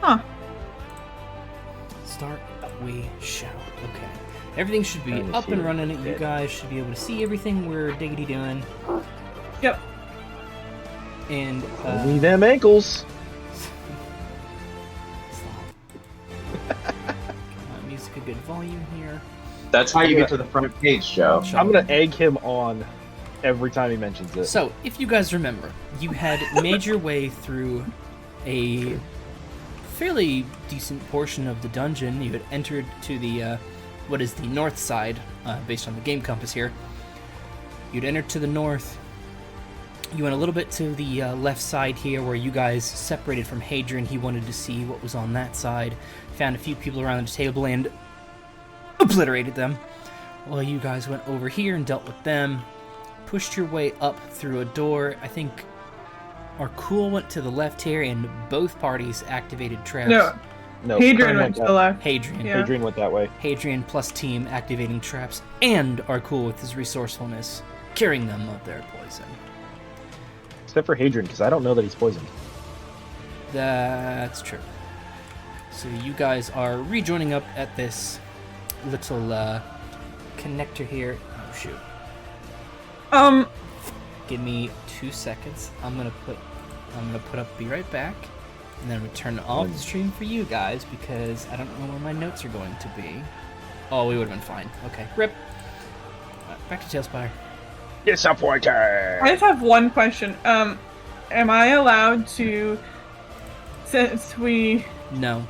Huh. Start we shall. Okay. Everything should be up and running. You guys should be able to see everything we're diggity doing. Yep. And only them ankles. Music a good volume here. That's how you get to the front page, Joe. I'm gonna egg him on every time he mentions it. So, if you guys remember, you had made your way through a fairly decent portion of the dungeon. You had entered to the what is the north side, based on the game compass here. You'd entered to the north. You went a little bit to the left side here where you guys separated from Hadrian. He wanted to see what was on that side. Found a few people around the table and obliterated them. Well, you guys went over here and dealt with them. Pushed your way up through a door. I think Arkul went to the left here and both parties activated traps. No, Hadrian went to the left. Hadrian. Yeah. Hadrian went that way. Hadrian plus team activating traps, and Arkul with his resourcefulness, curing them of their poison. Except for Hadrian, because I don't know that he's poisoned. That's true. So you guys are rejoining up at this little connector here. Oh shoot. Give me 2 seconds. I'm gonna put up be right back. And then I'm gonna turn off the stream for you guys because I don't know where my notes are going to be. Oh, we would have been fine. Okay, rip. Back to Tailspire. Disappointer! I just have one question. Am I allowed to, since we... No.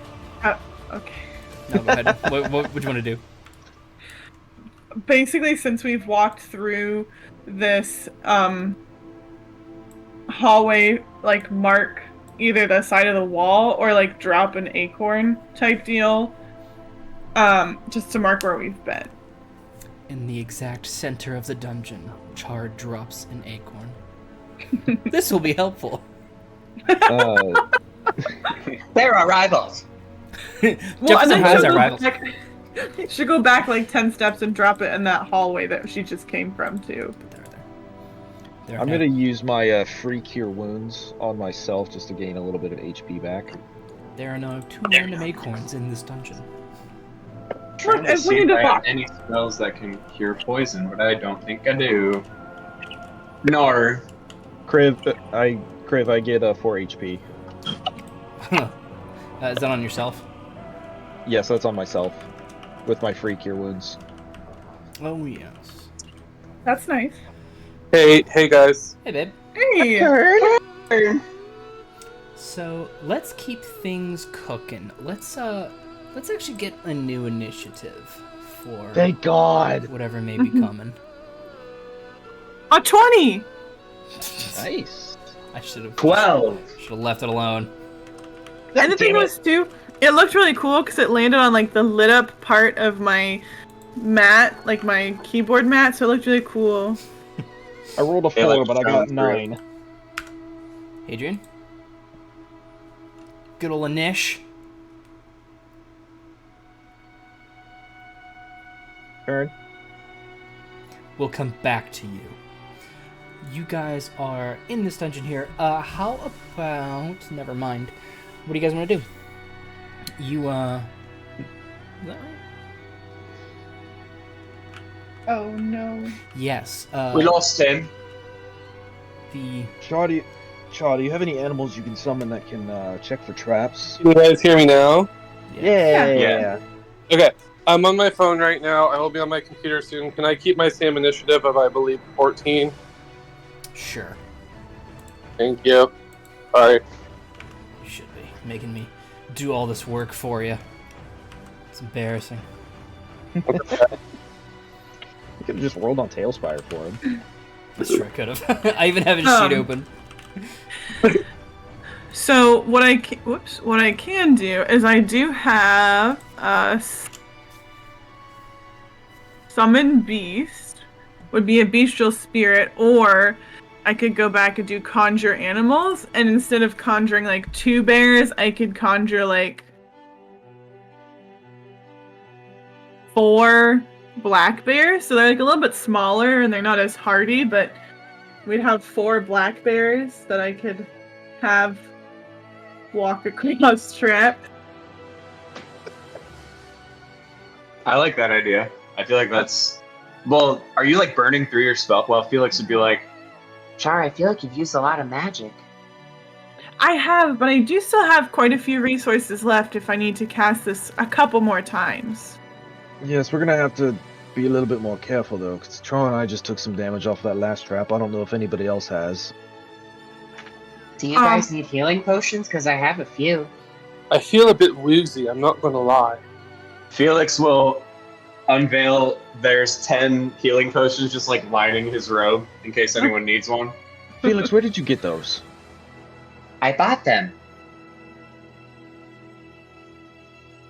Okay. No, go ahead. What would you want to do? Basically, since we've walked through this hallway, like, mark either the side of the wall or, like, drop an acorn type deal, just to mark where we've been. In the exact center of the dungeon, Chard drops an acorn. This will be helpful. They're our rivals. Jefferson has our rivals. Should go back like 10 steps and drop it in that hallway that she just came from, too. I'm going to use my free cure wounds on myself just to gain a little bit of HP back. There are no 2 random acorns in this dungeon. Trying to see if I have any spells that can cure poison, but I don't think I do. Nor. Kriv, I get 4 HP. Is that on yourself? Yes, that's on myself. With my free cure wounds. Oh, yes. That's nice. Hey guys. Hey, babe. Hey! So, let's keep things cooking. Let's actually get a new initiative for... Thank God! Whatever may be coming. A 20! Nice. I should have... 12! Should have left it alone. And the thing was, too, it looked really cool because it landed on, like, the lit up part of my mat, like my keyboard mat, so it looked really cool. I rolled a 4, but I got 9. Hadrian? Good ol' Anish. Turn. We'll come back to you. You guys are in this dungeon here. How about... Never mind. What do you guys want to do? You, Is that right? Oh, no. Yes. We lost him. Shaw, do you have any animals you can summon that can check for traps? Can you guys hear me now? Yeah. Okay. I'm on my phone right now. I will be on my computer soon. Can I keep my same initiative of, I believe, 14? Sure. Thank you. Alright. You should be making me do all this work for you. It's embarrassing. You could have just rolled on Tailspire for him. That's true, I could have. I even have his sheet open. So what I can do is I do have summon beast would be a bestial spirit, or I could go back and do conjure animals, and instead of conjuring like 2 bears, I could conjure like 4 black bears. So they're like a little bit smaller and they're not as hardy, but we'd have 4 black bears that I could have walk across trap. I like that idea. I feel like that's... Well, are you like burning through your spell? Well, Felix would be like, Char, I feel like you've used a lot of magic. I have, but I do still have quite a few resources left if I need to cast this a couple more times. Yes, we're gonna have to be a little bit more careful though, because Char and I just took some damage off that last trap. I don't know if anybody else has. Do you guys need healing potions? Because I have a few. I feel a bit woozy, I'm not gonna lie. Felix will unveil, there's 10 healing potions just like lining his robe in case anyone needs one. Felix, where did you get those? I bought them.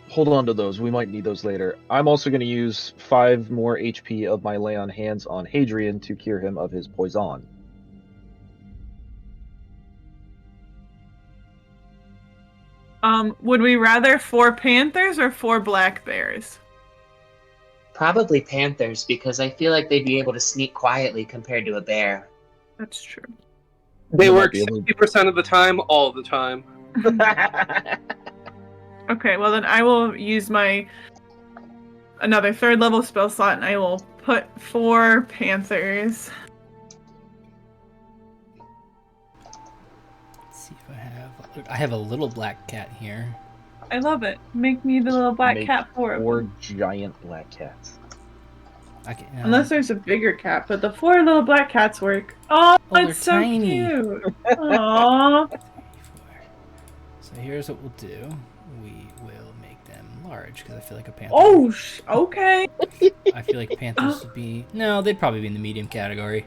Hold on to those. We might need those later. I'm also going to use 5 more HP of my lay on hands on Hadrian to cure him of his poison. Would we rather 4 panthers or 4 black bears? Probably panthers, because I feel like they'd be able to sneak quietly compared to a bear. That's true. They You might work be able 60% of the time, all the time. Okay, well then I will use my another 3rd level spell slot and I will put 4 panthers. Let's see if I have a little black cat here. I love it. Make me the little black Make cat for it. 4 giant black cats. Unless there's a bigger cat, but the 4 little black cats work. Oh, they're it's so tiny. cute. Aww. So here's what we'll do. We will make them large because I feel like a panther. Oh, okay. I feel like panthers would be... No, they'd probably be in the medium category.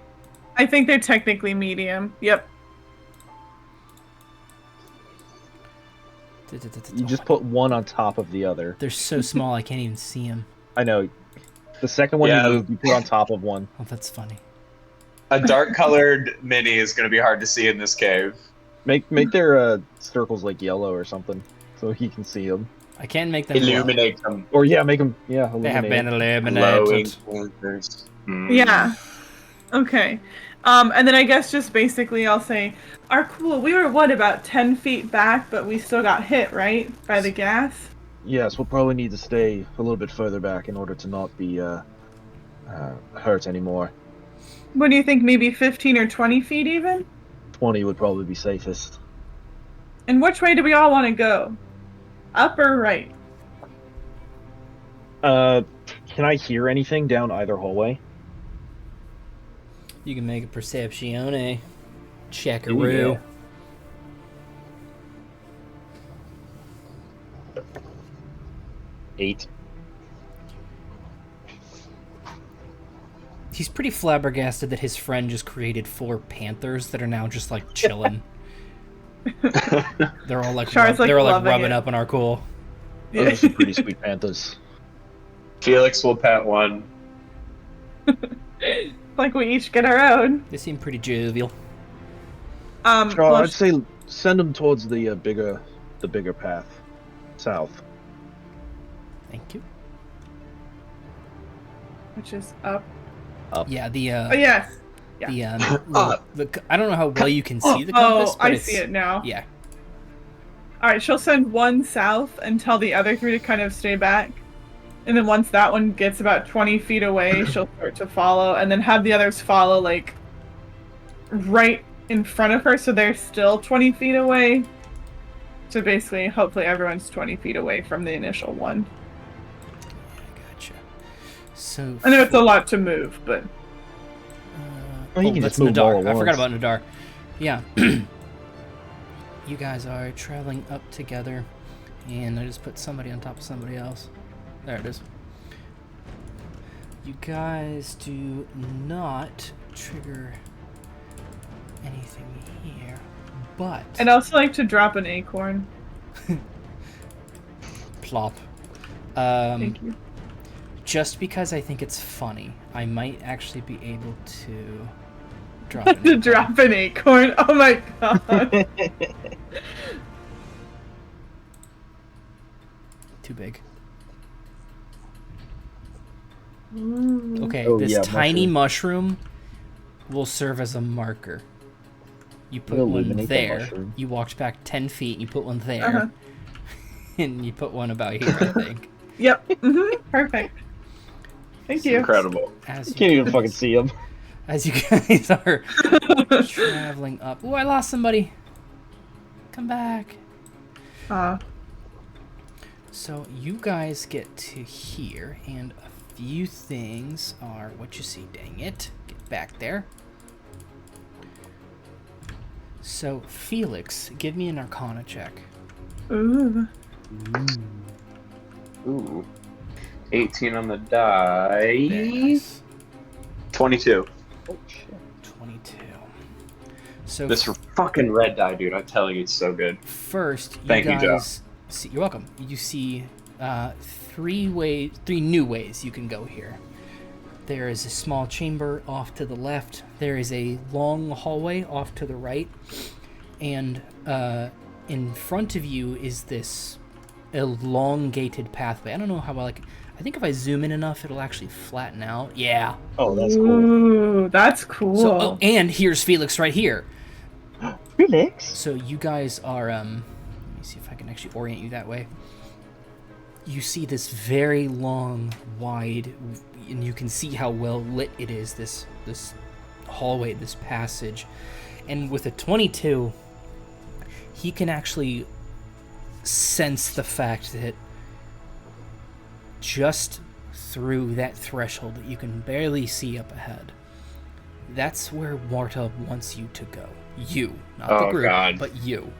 I think they're technically medium. Yep. You just put one on top of the other. They're so small I can't even see them. I know. The second one you move, you put on top of one. Oh, that's funny. A dark-colored mini is going to be hard to see in this cave. Make their circles like yellow or something, so he can see them. I can make them Illuminate them. Or yeah, make them They have been Glowing illuminated. pointers. Yeah. Okay. And then I guess just basically I'll say, Arkul, we were what, about 10 feet back, but we still got hit, right? By the gas? Yes, we'll probably need to stay a little bit further back in order to not be hurt anymore. What do you think, maybe 15 or 20 feet even? 20 would probably be safest. And which way do we all want to go? Up or right? Can I hear anything down either hallway? You can make a perceptione checkaroo. Yeah. Eight. He's pretty flabbergasted that his friend just created 4 panthers that are now just like chilling. They're all like, rubbing up on Arkul. Those are some pretty sweet panthers. Felix will pet one. Like we each get our own. They seem pretty jovial. I'd say send them towards the bigger path, south. Thank you. Which is up. Yeah, the Oh yes. Yeah. I don't know how well you can see the compass, but I see it now. Yeah. Alright, she'll send one south and tell the other 3 to kind of stay back. And then once that one gets about 20 feet away, she'll start to follow, and then have the others follow, like, right in front of her, so they're still 20 feet away. So basically, hopefully everyone's 20 feet away from the initial one. Gotcha. So I know it's a lot to move, but... You can that's just move Nadar. all at I forgot once. about Nadar. Yeah. You guys are traveling up together, and I just put somebody on top of somebody else. There it is. You guys do not trigger anything here, but... I'd also like to drop an acorn. Plop. Thank you. Just because I think it's funny, I might actually be able to drop an acorn. Drop an acorn? Oh my god. Too big. Ooh. Okay, Oh, this yeah, tiny mushroom will serve as a marker. You put We'll one eliminate that there. mushroom. You walked back 10 feet, and you put one there. Uh-huh. And you put one about here, I think. Yep. Perfect. Thank you. Incredible. As You can't even fucking see him. As you guys are traveling up. Oh, I lost somebody. Come back. So you guys get to here, and a few things are what you see. Dang it. Get back there. So, Felix, give me an Arcana check. Ooh. Ooh. 18 on the die. Nice. 22. Oh shit. 22. So This fucking red die, dude. I'm telling you, it's so good. first, you Thank you, Joe. guys see, you're welcome. You see three new ways you can go here. There is a small chamber off to the left. There is a long hallway off to the right. And in front of you is this elongated pathway. I don't know how well I think if I zoom in enough, it'll actually flatten out. Yeah. Oh, that's cool. Ooh, that's cool. So, and here's Felix right here. Felix? So you guys are, let me see if I can actually orient you that way. You see this very long, wide, and you can see how well lit it is, this hallway, this passage. And with a 22, he can actually sense the fact that just through that threshold that you can barely see up ahead, that's where Morta wants you to go. You, not the group, God. but you.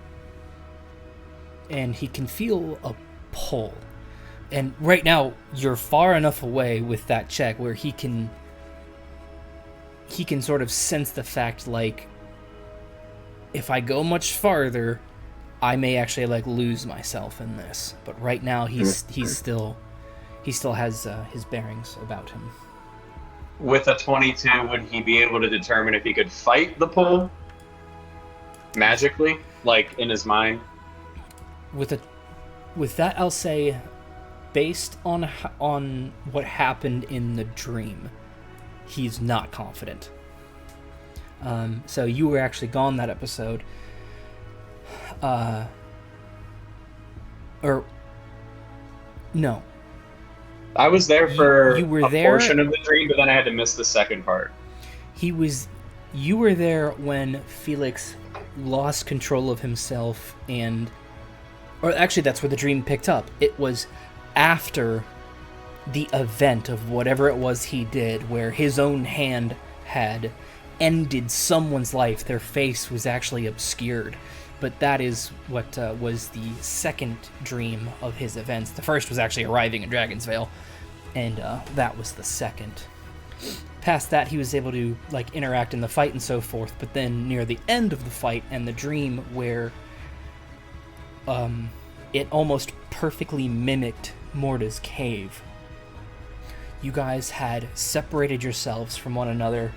And he can feel a pull. And right now, you're far enough away with that check where he can sort of sense the fact, like, if I go much farther, I may actually lose myself in this. But right now, he still has his bearings about him. With a 22, would he be able to determine if he could fight the pull magically, like in his mind? With that, I'll say, based on what happened in the dream, he's not confident. So you were actually gone that episode. Or no. I was there for you were a there, portion of the dream, but then I had to miss the second part. You were there when Felix lost control of himself, or actually that's where the dream picked up. It was after the event of whatever it was he did, where his own hand had ended someone's life. Their face was actually obscured. But that is what was the second dream of his events. The first was actually arriving in Dragonsvale, and that was the second. Past that, he was able to interact in the fight and so forth, but then near the end of the fight and the dream where it almost perfectly mimicked Morta's cave, you guys had separated yourselves from one another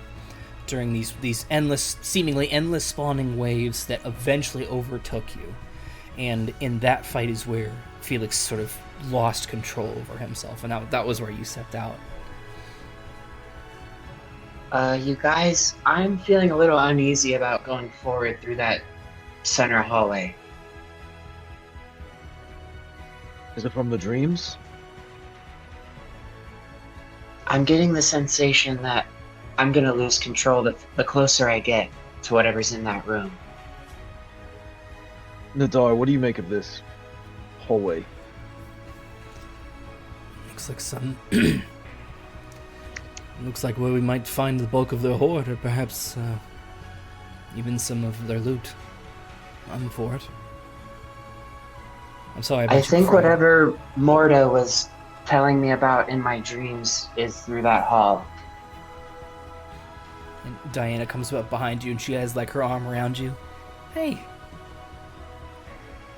during these endless, seemingly endless spawning waves that eventually overtook you. And in that fight is where Felix sort of lost control over himself, and that was where you stepped out. You guys, I'm feeling a little uneasy about going forward through that center hallway. Is it from the dreams? I'm getting the sensation that I'm gonna lose control the closer I get to whatever's in that room. Nadar, what do you make of this hallway? Looks like some... Looks like where we might find the bulk of their hoard, or perhaps even some of their loot. I'm for it. I'm sorry about I think whatever Morta was telling me about in my dreams is through that hall. And Diana comes up behind you, and she has her arm around you. Hey,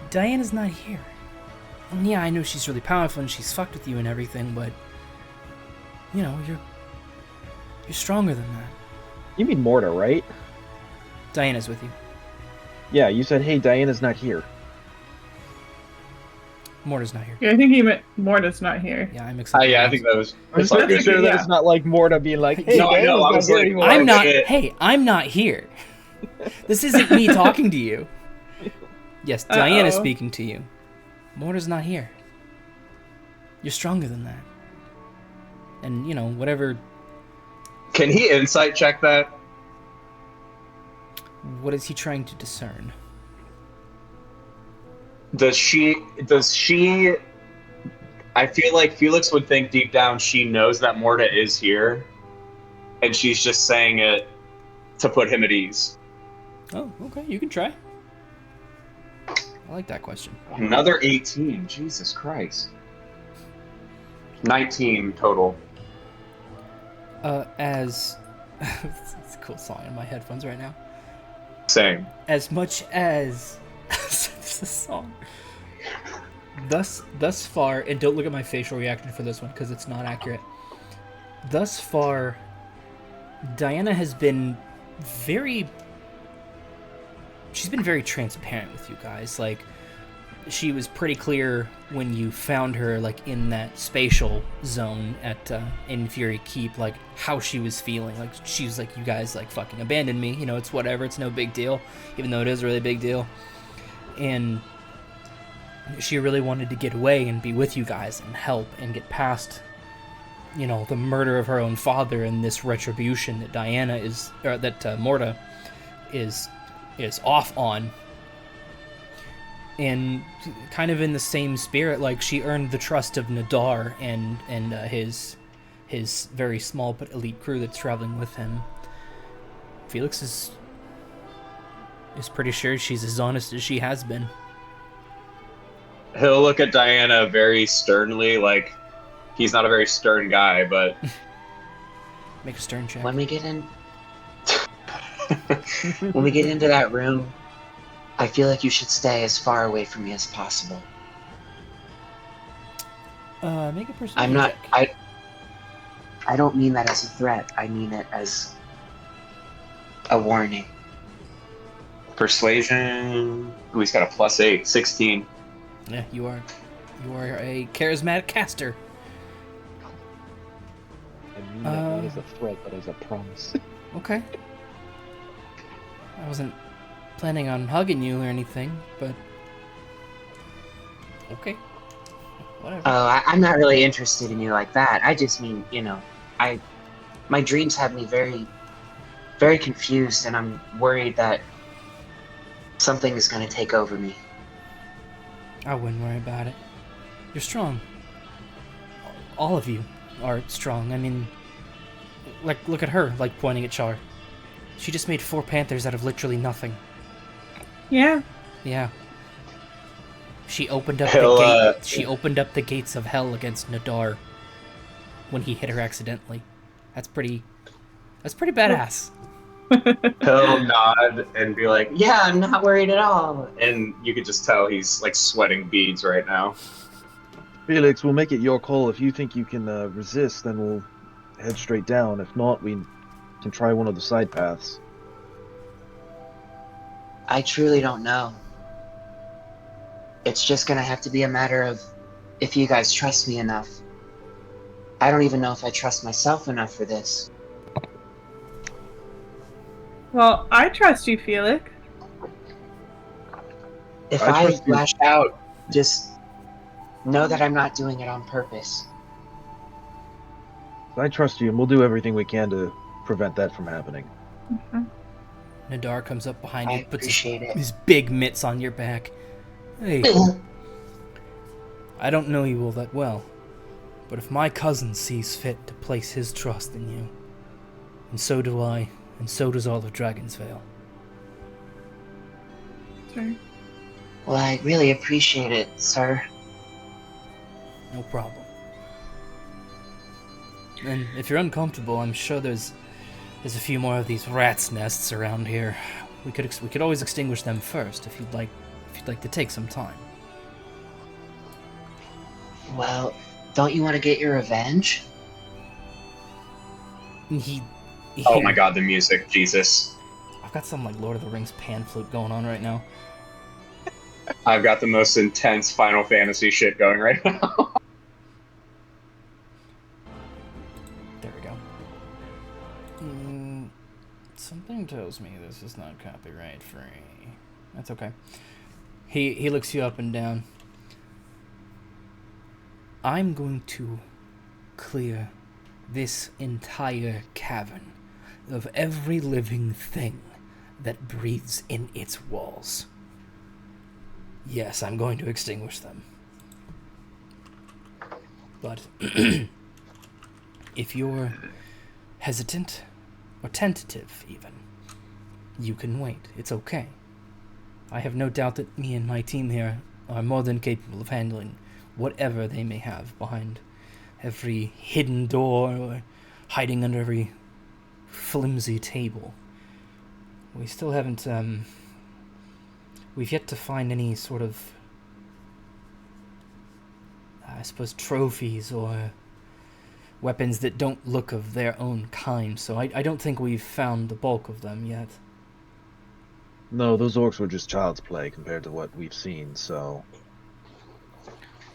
Diana's not here. And yeah, I know she's really powerful and she's fucked with you and everything, but you're stronger than that. You mean Morta, right? Diana's with you. Yeah, you said, hey, Diana's not here. Morta's not here. Yeah, I think he meant Morta's not here. Yeah, I'm excited. Yeah, I think that was. I'm just making sure that it's not like Morta being like, hey, No, I know, I was like, anymore. I'm not. shit. Hey, I'm not here. This isn't me talking to you. Yes, Diana's Uh-oh. speaking to you. Morta's not here. You're stronger than that. And, you know, whatever... Can he insight check that? What is he trying to discern? Does she... I feel like Felix would think deep down she knows that Morta is here, and she's just saying it to put him at ease. Oh, okay, you can try. I like that question. Another 18. Jesus Christ. 19 total. It's a cool song in my headphones right now. Same. As much as... There's a song. Thus far, and don't look at my facial reaction for this one because it's not accurate. Thus far, Diana has been she's been very transparent with you guys. Like, she was pretty clear when you found her, like, in that spatial zone at in Fury Keep, like, how she was feeling. Like, she was like, you guys, like, fucking abandoned me. You know, it's whatever. It's no big deal, even though it is a really big deal. And she really wanted to get away and be with you guys and help and get past, you know, the murder of her own father and this retribution that Morta is off on. And kind of in the same spirit, like, she earned the trust of Nadar and his very small but elite crew that's traveling with him. Felix is pretty sure she's as honest as she has been. He'll look at Diana very sternly, like he's not a very stern guy, but... Make a stern check. When we get in... when we get into that room, I feel like you should stay as far away from me as possible. Make a perception I'm not... check. I don't mean that as a threat. I mean it as a warning. Persuasion... Ooh, he's got a +8, 16. Yeah, you are a charismatic caster. I mean that not as a threat, but as a promise. Okay. I wasn't planning on hugging you or anything, but okay. Whatever. I'm not really interested in you like that. I just mean, you know, my dreams have me very, very confused, and I'm worried that something is going to take over me. I wouldn't worry about it. You're strong. All of you are strong. I mean, like, look at her, like, pointing at Char. She just made 4 panthers out of literally nothing. Yeah. Yeah. She opened up She opened up the gates of hell against Nadar when he hit her accidentally. That's pretty badass. He'll nod and be like, yeah, I'm not worried at all. And you could just tell he's, like, sweating beads right now. Felix, we'll make it your call. If you think you can resist, then we'll head straight down. If not, we can try one of the side paths. I truly don't know. It's just gonna have to be a matter of if you guys trust me enough. I don't even know if I trust myself enough for this. Well, I trust you, Felix. If I I trust you. lash out, just know that I'm not doing it on purpose. I trust you, and we'll do everything we can to prevent that from happening. Mhm. Nadar comes up behind you, I puts appreciate it. his big mitts on your back. Hey, I don't know you all that well, but if my cousin sees fit to place his trust in you, and so do I, and so does all of Dragonsvale. Sure. Well, I really appreciate it, sir. No problem. And if you're uncomfortable, I'm sure there's a few more of these rats' nests around here. We could always extinguish them first if you'd like to take some time. Well, don't you want to get your revenge? He Oh my god, the music, Jesus. I've got some like Lord of the Rings pan flute going on right now. I've got the most intense Final Fantasy shit going right now. There we go. Something tells me this is not copyright free. That's okay. He looks you up and down. I'm going to clear this entire cavern of every living thing that breathes in its walls. Yes, I'm going to extinguish them. But if you're hesitant, or tentative even, you can wait. It's okay. I have no doubt that me and my team here are more than capable of handling whatever they may have behind every hidden door or hiding under every flimsy table. We still haven't, we've yet to find any sort of, I suppose, trophies or weapons that don't look of their own kind, so I don't think we've found the bulk of them yet. No, those orcs were just child's play compared to what we've seen, so...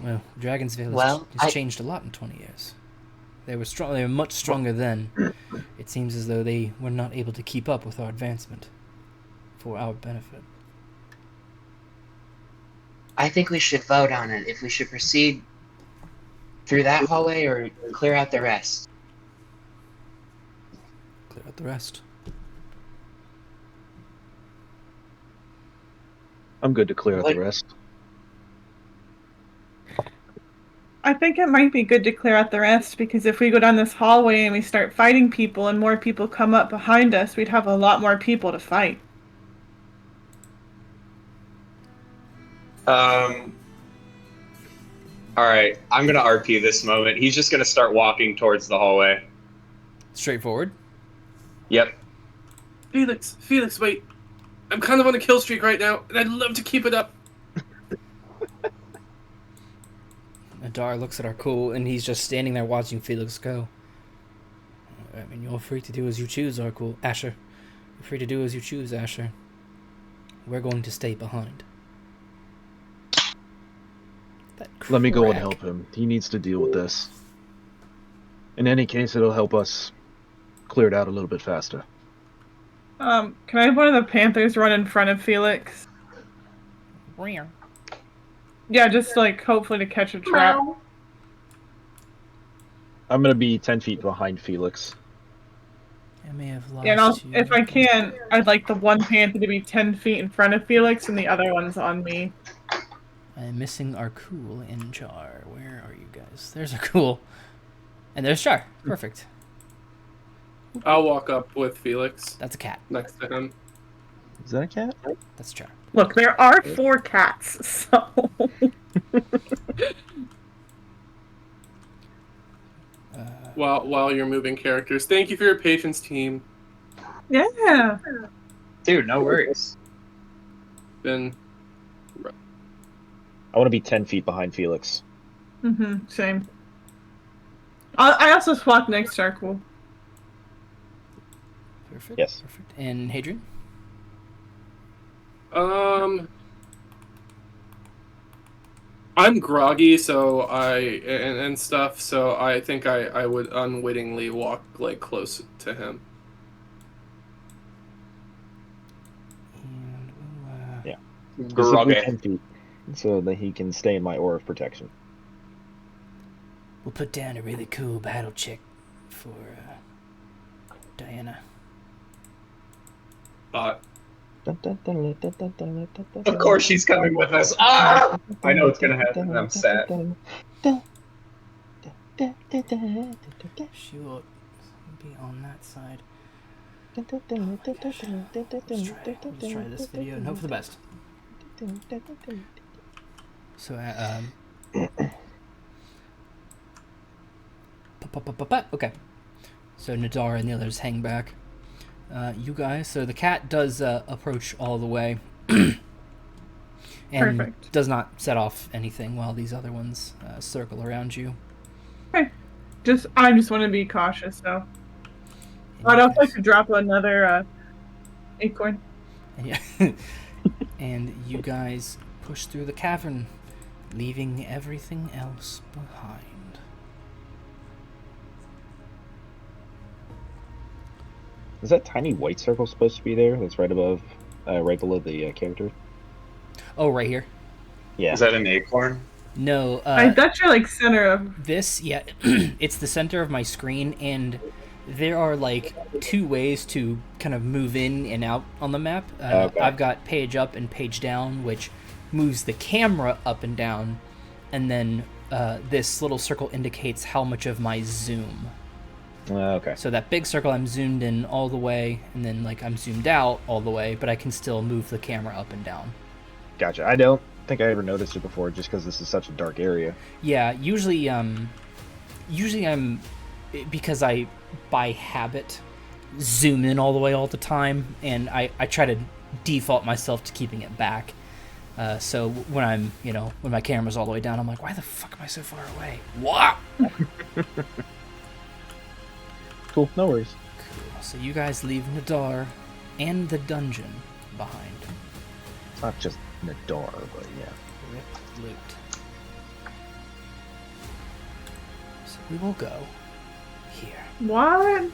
Well, Dragonsville has changed a lot in 20 years. They were strong. They were much stronger then. It seems as though they were not able to keep up with our advancement for our benefit. I think we should vote on it. If we should proceed through that hallway or clear out the rest. Clear out the rest. I'm good to clear out the rest. I think it might be good to clear out the rest, because if we go down this hallway and we start fighting people and more people come up behind us, we'd have a lot more people to fight. Alright, I'm gonna RP this moment. He's just gonna start walking towards the hallway. Straightforward? Yep. Felix, wait. I'm kind of on a kill streak right now, and I'd love to keep it up. Adar looks at Arkul, and he's just standing there watching Felix go. I mean, you're free to do as you choose, Arkul. Asher. You're free to do as you choose, Asher. We're going to stay behind. Let me go and help him. He needs to deal with this. In any case, it'll help us clear it out a little bit faster. Can I have one of the panthers run in front of Felix? Where? Yeah, just like hopefully to catch a trap. I'm gonna be 10 feet behind Felix. I may have lost Yeah, and you. if I can, I'd like the one panther to be 10 feet in front of Felix and the other one's on me. I'm missing Arkul and Jar. Where are you guys? There's Arkul. And there's Jar. Perfect. I'll walk up with Felix That's a cat. next to him. Is that a cat? That's Jar. Look, there are 4 cats, so... While you're moving characters. Thank you for your patience, team. Yeah. Dude, no worries. Been I want to be 10 feet behind Felix. Same. I also swapped next to Arkul. Perfect. Yes. Perfect. And Hadrian? I'm groggy, so and stuff, so I think I would unwittingly walk like close to him. And we'll, Yeah. Groggy. 10 feet, so that he can stay in my aura of protection. we'll put down a really cool battle check for Diana. Of course she's coming with us. Ah! I know it's gonna happen. I'm sad. She will be on that side. Let's try this video and hope for the best. So, okay. So Nadar and the others hang back. You guys, so the cat does approach all the way. And Perfect. does not set off anything while these other ones circle around you. Okay. I just want to be cautious, though. I'd also like to drop another acorn. Yeah. And you guys push through the cavern, leaving everything else behind. Is that tiny white circle supposed to be there? That's right above, right below the character. Oh, right here. Yeah. Is that an acorn? No, That's your like center of. this, yeah, it's the center of my screen, and there are like two ways to kind of move in and out on the map. Okay. I've got page up and page down, which moves the camera up and down, and then this little circle indicates how much of my zoom. Okay. So that big circle, I'm zoomed in all the way, and then like I'm zoomed out all the way, but I can still move the camera up and down. Gotcha. I don't think I ever noticed it before, just because this is such a dark area. Yeah, usually I'm, because I, by habit, zoom in all the way all the time, and I try to default myself to keeping it back. So when I'm, when my camera's all the way down, I'm like, why the fuck am I so far away? What? Cool, no worries. Cool. So you guys leave Nadar and the dungeon behind. It's not just Nadar, but yeah. Ripped loot. So we will go here. What?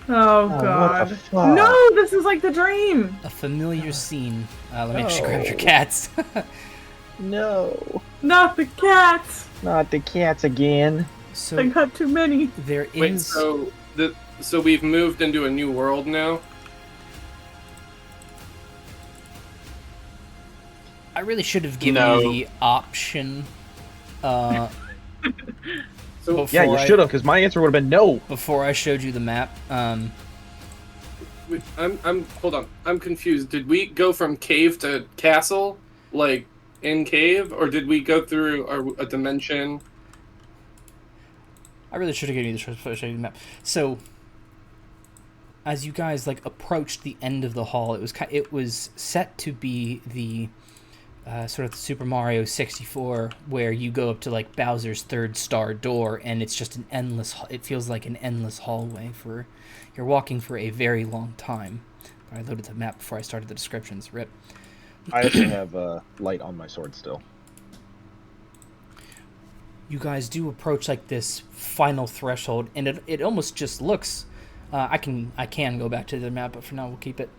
Oh what god. the fuck? No, this is like the dream. A familiar scene. Let me actually grab your cats. No. Not the cats. Not the cats again. So I got too many. there Wait, is. so we've moved into a new world now? I really should have given No. you the option. So Before Yeah, you I- should have, because my answer would have been no. Before I showed you the map. wait, I'm hold on. I'm confused. Did we go from cave to castle, like in cave, or did we go through a dimension? I really should have given you the choice before I showed you the map. So, as you guys like approached the end of the hall, it was set to be the sort of the Super Mario 64, where you go up to like Bowser's third star door, and it's just an endless. It feels like an endless hallway for you're walking for a very long time. I loaded the map before I started the descriptions. Rip. I actually have light on my sword still. You guys do approach like this final threshold, and it almost just looks. I can go back to the map, but for now we'll keep it.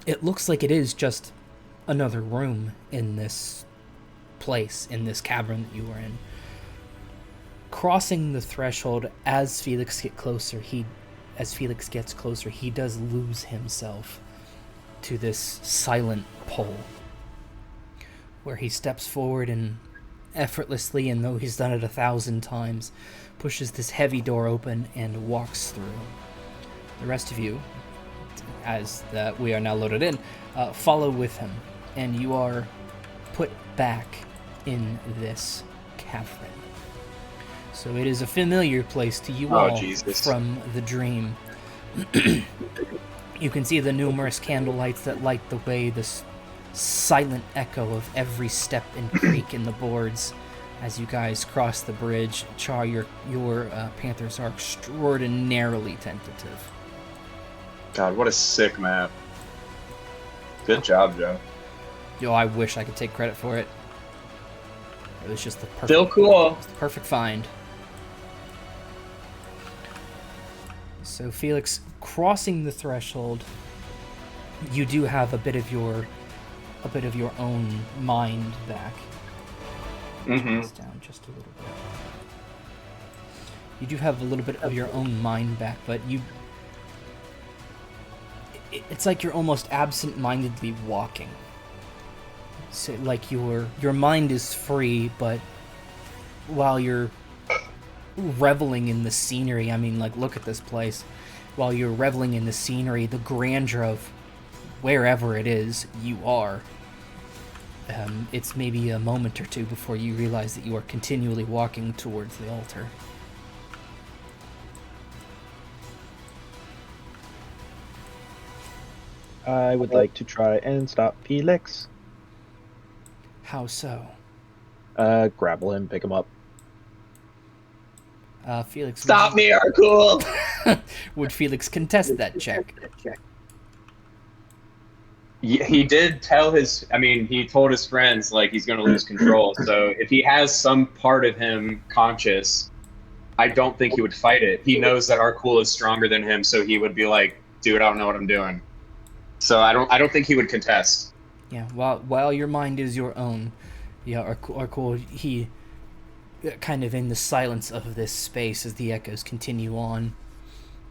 It looks like it is just another room in this place, in this cavern that you were in. Crossing the threshold, as Felix gets closer, he does lose himself to this silent pole, where he steps forward and effortlessly, and though he's done it 1,000 times, pushes this heavy door open and walks through. The rest of you, as we are now loaded in, follow with him, and you are put back in this cavern. So it is a familiar place to you all Jesus. from the dream. You can see the numerous candlelights that light the way, this silent echo of every step and creak in the boards as you guys cross the bridge. Char, your panthers are extraordinarily tentative. God, what a sick map. Good job, Joe. Yo, I wish I could take credit for it. It was just the perfect, Still cool. it was the perfect find. So Felix, crossing the threshold, you do have a bit of your own mind back. Turn this down just a little bit. You do have a little bit of your own mind back, but it's like you're almost absent-mindedly walking. So like your mind is free, but while you're reveling in the scenery, I mean, like, look at this place. While you're reveling in the scenery, the grandeur of wherever it is you are, it's maybe a moment or two before you realize that you are continually walking towards the altar. I would like to try and stop Felix. How so? Grapple him, pick him up. Felix. Stop me, Arkul! Would Felix contest that check? He did tell he told his friends, like, he's going to lose control. So if he has some part of him conscious, I don't think he would fight it. He knows that Arkul is stronger than him, so he would be like, "Dude, I don't know what I'm doing." So I don't think he would contest. Yeah, while your mind is your own, yeah, Arkul, he kind of in the silence of this space as the echoes continue on.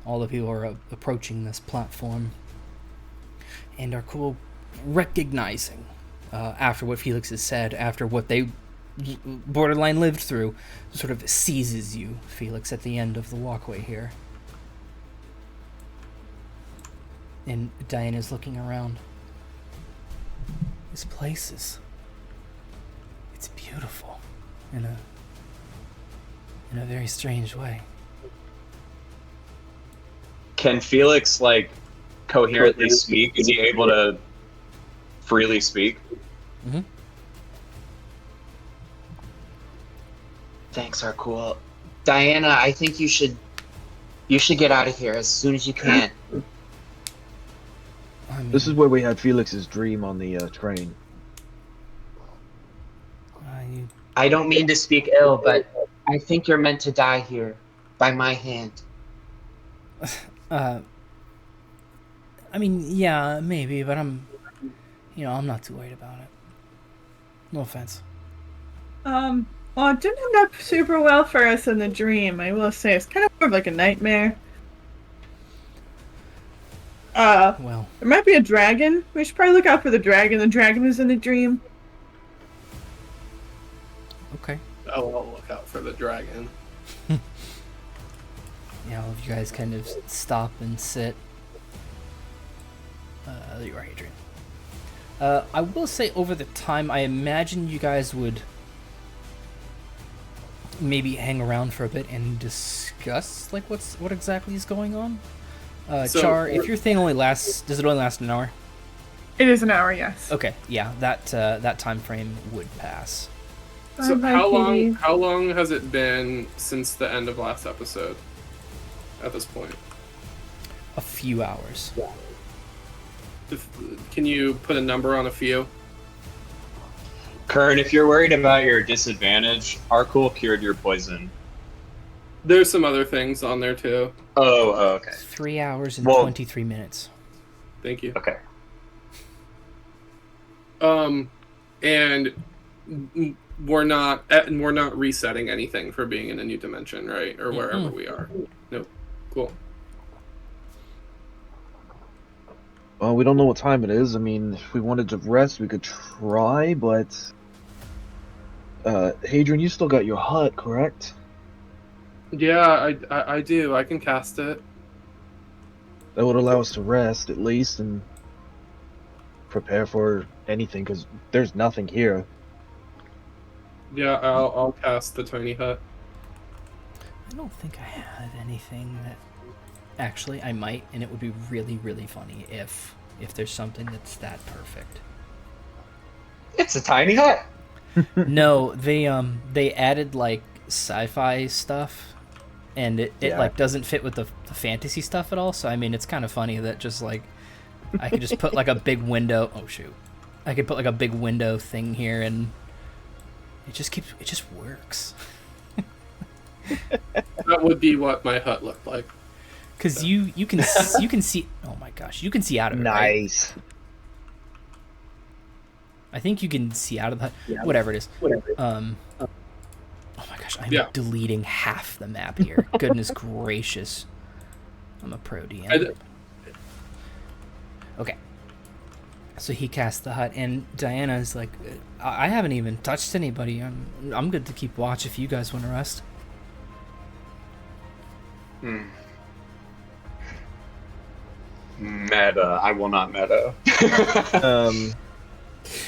All the people are approaching this platform, and Arkul, recognizing after what Felix has said, after what they borderline lived through, sort of seizes you, Felix, at the end of the walkway here. And Diana's looking around. This place it's beautiful in a very strange way. Can Felix, like, coherently speak? Is he able to freely speak? Mm-hmm. Thanks, Arkul. Diana, I think you should get out of here as soon as you can. I mean, This is where we had Felix's dream on the train. I don't mean to speak ill, but I think you're meant to die here, by my hand. I mean, yeah, maybe, but I'm not too worried about it. No offense. Well, it didn't end up super well for us in the dream, I will say. It's kind of more of like a nightmare. Well, There might be a dragon. We should probably look out for the dragon. The dragon was in the dream. okay. I'll look out for the dragon. Yeah, all of you guys kind of stop and sit. You're right, Hadrian. I will say, over the time, I imagine you guys would maybe hang around for a bit and discuss, like, what exactly is going on. Char, if your thing only lasts, does it only last an hour? It is an hour, yes. Okay, yeah, that time frame would pass. So Bye, how kitties. long has it been since the end of last episode? At this point, A few hours. Can you put a number on a few? Kern, if you're worried about your disadvantage, Arkul cured your poison. There's some other things on there too. Oh, okay. 3 hours and Well- 23 minutes. Thank you. Okay. And we're not resetting anything for being in a new dimension, right? Or wherever we are. Nope. Cool. Well, we don't know what time it is. I mean, if we wanted to rest, we could try, but... Hadrian, you still got your hut, correct? Yeah, I do. I can cast it. That would allow us to rest, at least, and prepare for anything, because there's nothing here. Yeah, I'll cast the tiny hut. I don't think I had anything that... Actually, I might, and it would be really, really funny if there's something that's that perfect. It's a tiny hut. No, they added, like, sci-fi stuff, and it like doesn't fit with the fantasy stuff at all, so I mean, it's kind of funny that just, like, I could just put, like, a big window... Oh, shoot. I could put, like, a big window thing here, and it just works. That would be what my hut looked like. Because you can see... Oh, my gosh. You can see out of it, right? Nice. I think you can see out of the hut. Yeah, whatever it is. Oh my gosh, I'm deleting half the map here. Goodness gracious. I'm a pro DM. Okay. So he casts the hut, and Diana's like, I haven't even touched anybody. I'm good to keep watch if you guys want to rest. Meta. I will not meta.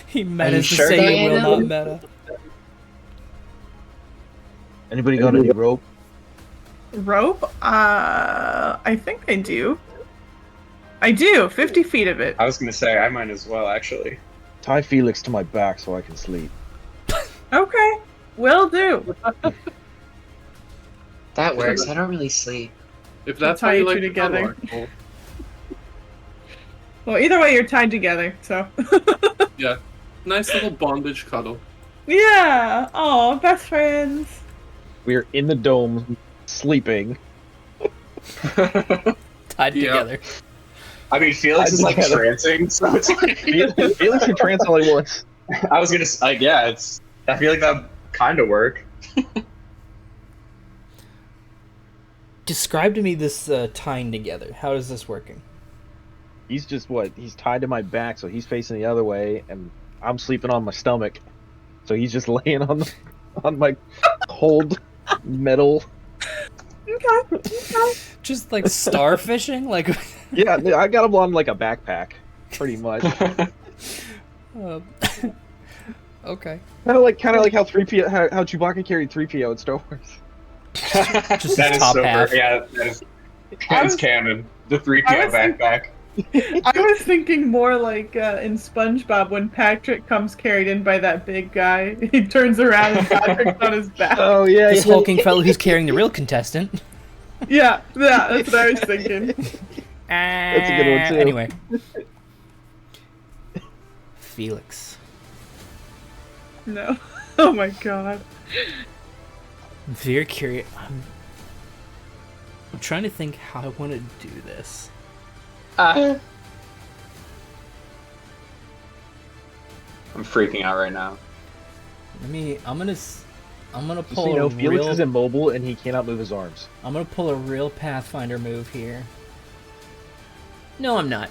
He metas to sure, say you Diana? will not meta. Anybody got any rope? Rope? I think I do. I do. 50 feet of it. I was gonna say I might as well actually. Tie Felix to my back so I can sleep. Okay. Will do. That works. I don't really sleep. If that's tie how you you like two to together. together. Cool. Well, either way, you're tied together, so. Yeah. Nice little bondage cuddle. Yeah. Oh, best friends. We're in the dome, sleeping. Tied together. I mean, Felix is like trancing, so it's like Felix can trance all he wants. I was gonna like, yeah, it's. I feel like that kind of work. Describe to me this tying together. How is this working? He's just he's tied to my back, so he's facing the other way, and I'm sleeping on my stomach. So he's just laying on my cold metal. Just like starfishing, like. Yeah, I got him on like a backpack, pretty much. Okay. Kind of like how how Chewbacca carried 3PO in Star Wars. Just That his is top so half. Yeah, that's canon. The 3PO backpack. I was thinking more like in SpongeBob when Patrick comes carried in by that big guy. He turns around and Patrick's on his back. Oh yeah, This hulking fellow who's carrying the real contestant. Yeah, that's what I was thinking. That's a good one too. Anyway. Felix. No. Oh my god. I'm very curious. I'm trying to think how I want to do this. I'm freaking out right now. I'm gonna So, pull Felix is immobile and he cannot move his arms. I'm gonna pull a real Pathfinder move here. No, I'm not.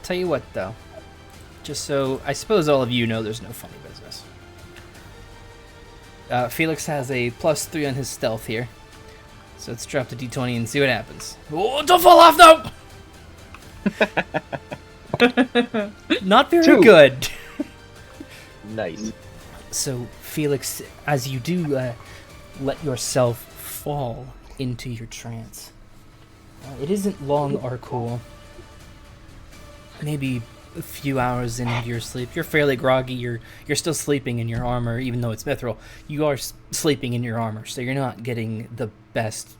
Tell you what, though. Just so I suppose all of you know, there's no funny business. Felix has a +3 on his stealth here, so let's drop the d20 and see what happens. Oh, don't fall off, though. Not very 2. good. Nice. So, Felix, as you do let yourself fall into your trance, it isn't long or cool. Maybe a few hours into your sleep. You're fairly groggy. You're still sleeping in your armor, even though it's mithril. You are sleeping in your armor, so you're not getting the best,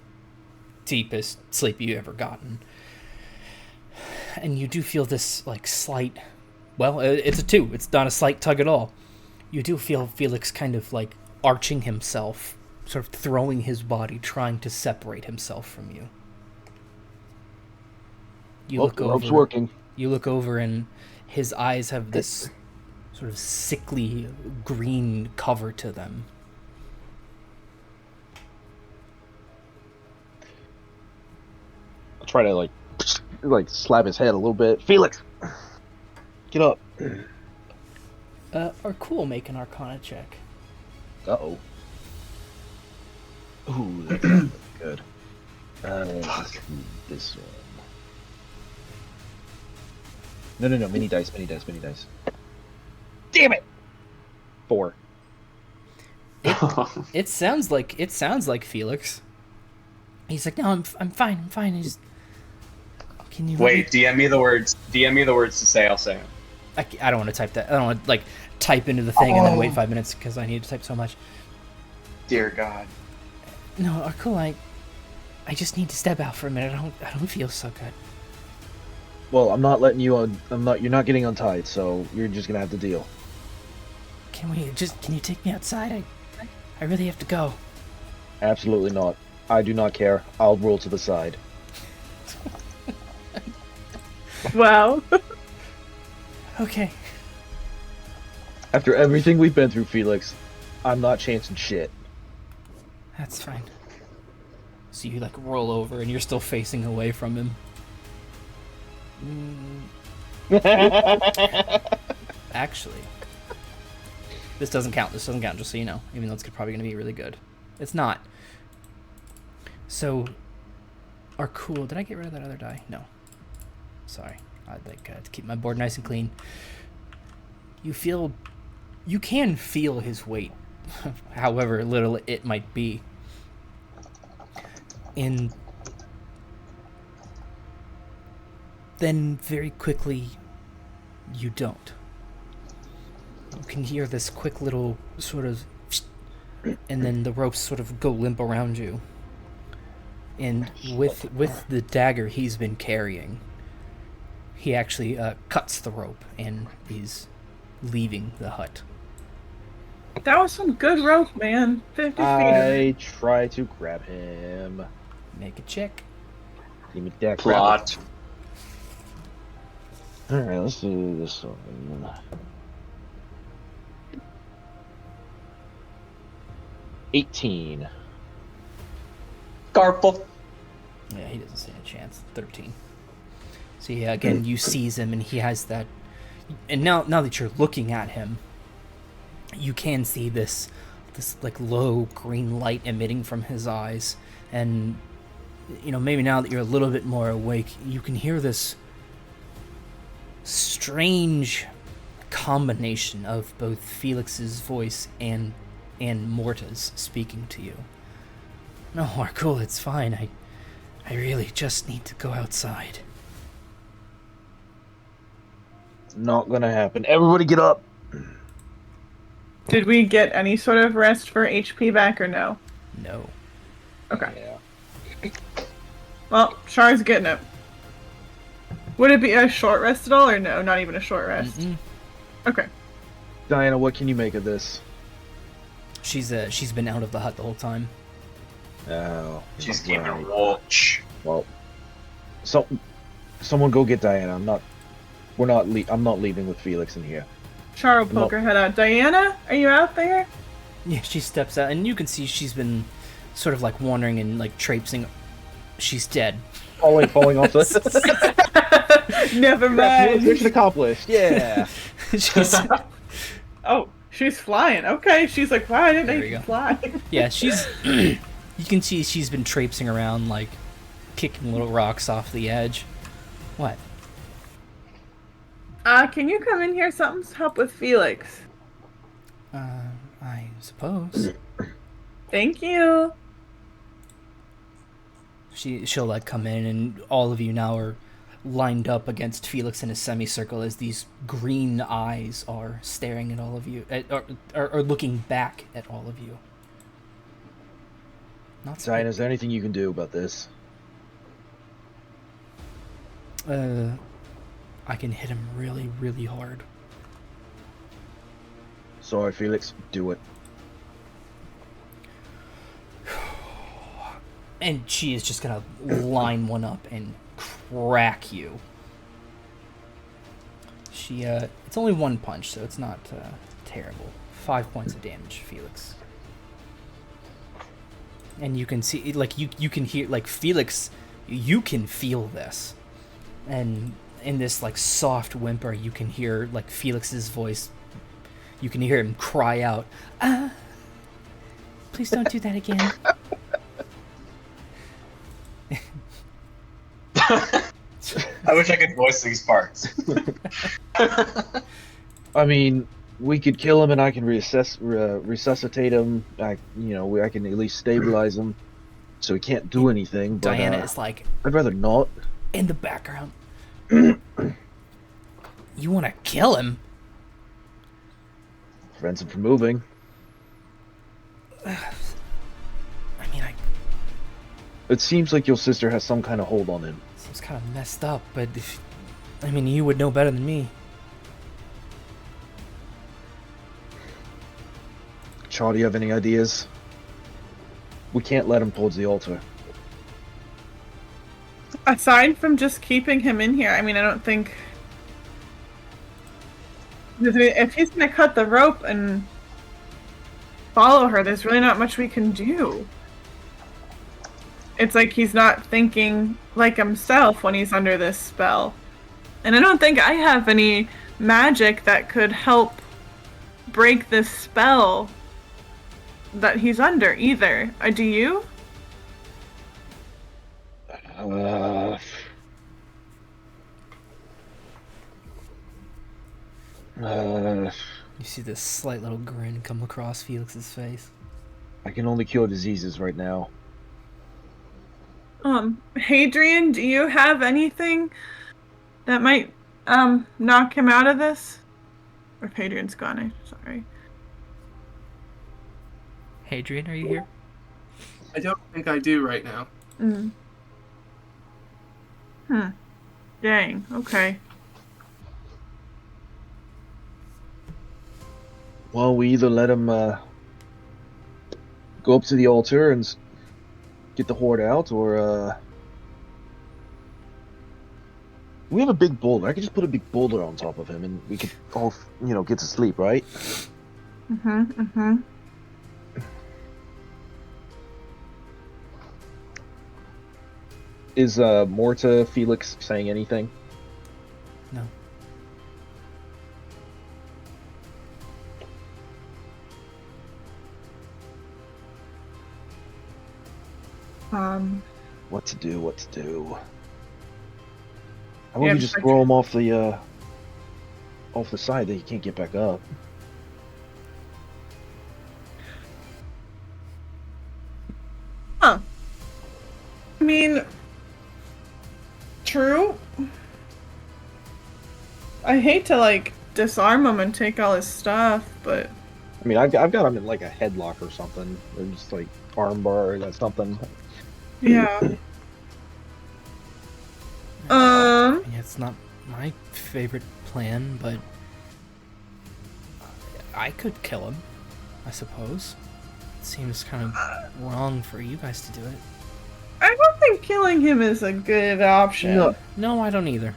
deepest sleep you've ever gotten. And you do feel this, like, slight... Well, it's a 2. It's not a slight tug at all. You do feel Felix kind of, like, arching himself, sort of throwing his body, trying to separate himself from you. You look the over. rope's working. You look over, and his eyes have this sort of sickly green cover to them. I'll try to like slap his head a little bit. Felix, get up. Arkul, make an Arcana check. Uh-oh. Ooh, that's not good. This one. No, mini dice. Damn it! 4. It sounds like Felix. He's like, no, I'm fine. I just... Can you Wait, DM me the words. DM me the words to say. I'll say them. I don't want to type that. I don't want to, like, type into the thing and then wait 5 minutes because I need to type so much. Dear God. No, Arkul, I just need to step out for a minute. I don't feel so good. Well, I'm not letting you on. You're not getting untied, so you're just gonna have to deal. Can you take me outside? I really have to go. Absolutely not. I do not care. I'll roll to the side. Wow. Okay. After everything we've been through, Felix, I'm not chancing shit. That's fine. So you, like, roll over and you're still facing away from him. Actually, this doesn't count, just so you know, even though it's probably going to be really good. It's not. So, Arkul, did I get rid of that other die? No. Sorry. I'd like to keep my board nice and clean. You can feel his weight, however little it might be. And then very quickly, you don't. You can hear this quick little sort of, and then the ropes sort of go limp around you. And with the dagger he's been carrying, he actually cuts the rope and he's leaving the hut. That was some good rope, man. 50 feet. I try to grab him. Make a check. Give me that Plot. Alright, let's do this one. 18. Garple. Yeah, he doesn't stand a chance. 13. So yeah, again, you seize him, and he has that. And now that you're looking at him, you can see this like low green light emitting from his eyes, and maybe now that you're a little bit more awake, you can hear this strange combination of both Felix's voice and Morta's speaking to you. No, Arkul, it's fine. I really just need to go outside. It's not gonna happen. Everybody get up! Did we get any sort of rest for HP back or no? No. Okay. Yeah. Well, Char's getting it. Would it be a short rest at all, or no? Not even a short rest. Mm-mm. Okay. Diana, what can you make of this? She's been out of the hut the whole time. Oh. She's keeping right. watch. Well, someone go get Diana. I'm not leaving with Felix in here. Char will poke her head out. Diana, are you out there? Yeah, she steps out, and you can see she's been sort of like wandering and like traipsing. She's dead. Falling off the... Never mind. Mission accomplished. Yeah. she's, Oh, she's flying. Okay, she's like, wow, I didn't know There you we could fly. yeah, she's. You can see she's been traipsing around, like kicking little rocks off the edge. What? Can you come in here? Something's up with Felix. I suppose. Thank you. She'll like come in, and all of you now are lined up against Felix in a semicircle as these green eyes are staring at all of you, or looking back at all of you. Not so. Diana, is there anything you can do about this? I can hit him really, really hard. Sorry, Felix. Do it. And she is just gonna line one up and crack you. It's only one punch, so it's not terrible. 5 points of damage, Felix. And you can see, like, you can hear, like, Felix, you can feel this. And in this, like, soft whimper, you can hear, like, Felix's voice. You can hear him cry out, please don't do that again. I wish I could voice these parts. I mean, we could kill him, and I can resuscitate him. I can at least stabilize him, so he can't do anything. But, Diana is like, I'd rather not. in the background. You want to kill him? Prevents him from moving. I mean, It seems like your sister has some kind of hold on him. seems kind of messed up, but you would know better than me. Char, do you have any ideas? We can't let him towards the altar. Aside from just keeping him in here, I mean, I don't think... If he's gonna cut the rope and follow her, there's really not much we can do. It's like he's not thinking like himself when he's under this spell. And I don't think I have any magic that could help break this spell that he's under either. Do you? You see this slight little grin come across Felix's face. I can only cure diseases right now. Hadrian, do you have anything that might knock him out of this? Or if Hadrian's gone, I'm sorry. Hadrian, are you here? I don't think I do right now. Dang, okay. Well, we either let him go up to the altar and get the horde out, or we have a big boulder. I could just put a big boulder on top of him, and we could all, get to sleep, right? Is Morta Felix saying anything? No. What to do? How about we just throw him off the side that he can't get back up? Huh. I mean, true. I hate to disarm him and take all his stuff, but I mean, I've got him in like a headlock or something, or just like armbar or something. yeah. I mean, it's not my favorite plan, but I could kill him, I suppose. It seems kind of wrong for you guys to do it. I don't think killing him is a good option. No, I don't either.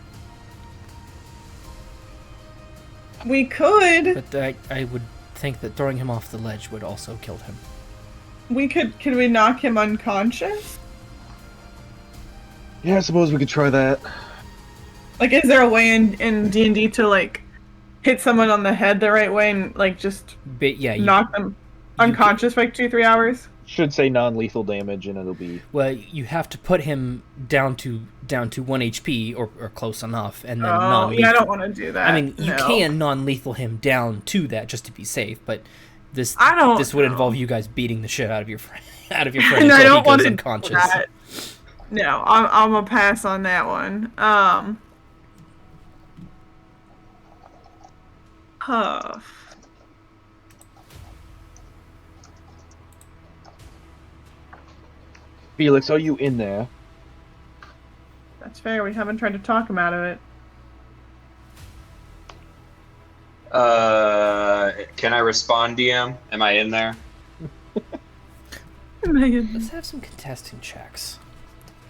We could. But I would think that throwing him off the ledge would also kill him. Could we knock him unconscious? Yeah, I suppose we could try that. Is there a way in D&D to hit someone on the head the right way and just knock them unconscious for 2-3 hours? Should say non-lethal damage, and it'll be. Well, you have to put him down to 1 HP or close enough, and then non-lethal. Yeah, I don't want to do that. I mean, you can non-lethal him down to that just to be safe, but this would involve you guys beating the shit out of your friend and until I don't he want goes to unconscious. do that. No, I'm gonna pass on that one. Huff. Felix, are you in there? That's fair. We haven't tried to talk him out of it. Can I respond, DM? Am I in there? Let's have some contesting checks.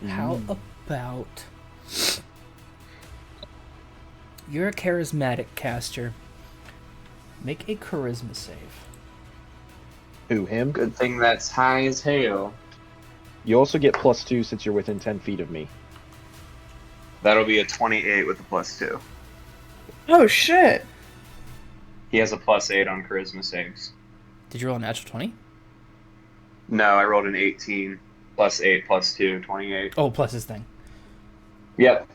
How about... You're a charismatic caster. Make a charisma save. Who, him? Good thing that's high as hell. You also get +2 since you're within 10 feet of me. That'll be a 28 with a +2. Oh, shit. He has a +8 on charisma saves. Did you roll a natural 20? No, I rolled an 18. +8, +2, 28. Oh, plus his thing. Yep.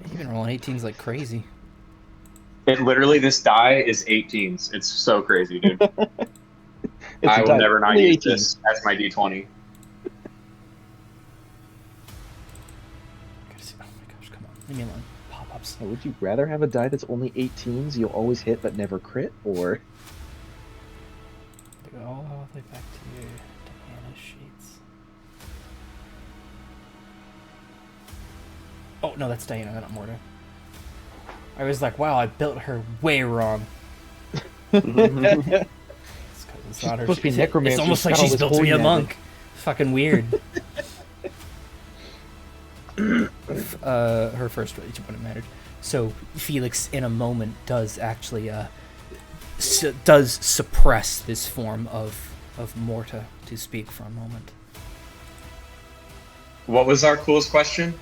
You've been rolling 18s like crazy. Literally, this die is 18s. It's so crazy, dude. I will never not use this as my D20. Oh my gosh, come on. Leave me alone. Pop-ups. Would you rather have a die that's only 18s, you'll always hit but never crit, or... Go all the way back to your Diana sheets. Oh, no, that's Diana, not Morta. I was like, wow, I built her way wrong. It's not her. Supposed to be necromancer. It's almost like she's built to be a monk. Fucking weird. Her first rage when it mattered. So Felix, in a moment, does actually does suppress this form of Morta to speak for a moment. What was our coolest question?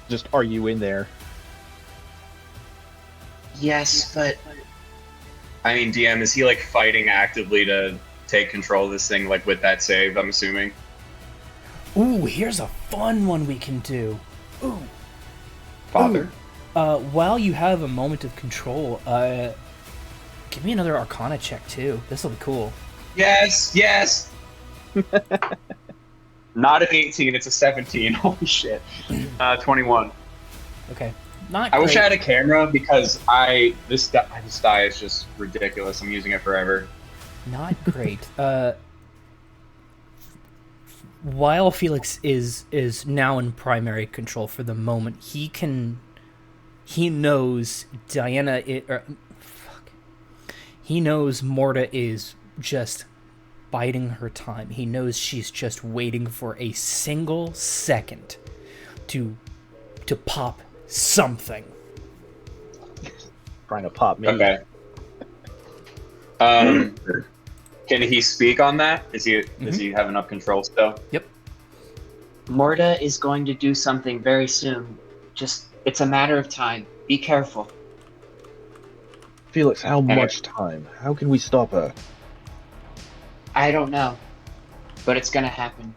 Just, are you in there? Yes, but I mean, DM, is he fighting actively to take control of this thing with that save, I'm assuming? Ooh, here's a fun one we can do. Ooh. Father? While you have a moment of control, give me another Arcana check too. This'll be cool. Yes! Not an 18, it's a 17. Holy shit. 21. Okay. Not I great. wish I had a camera because this die is just ridiculous. I'm using it forever. Not great. While Felix is now in primary control for the moment, he knows Diana. He knows Morta is just biding her time. He knows she's just waiting for a single second to pop something. Trying to pop me. Okay. Can he speak on that? Does he have enough control still? Yep. Morta is going to do something very soon. Just, it's a matter of time. Be careful. Felix, how much time? How can we stop her? I don't know, but it's gonna happen.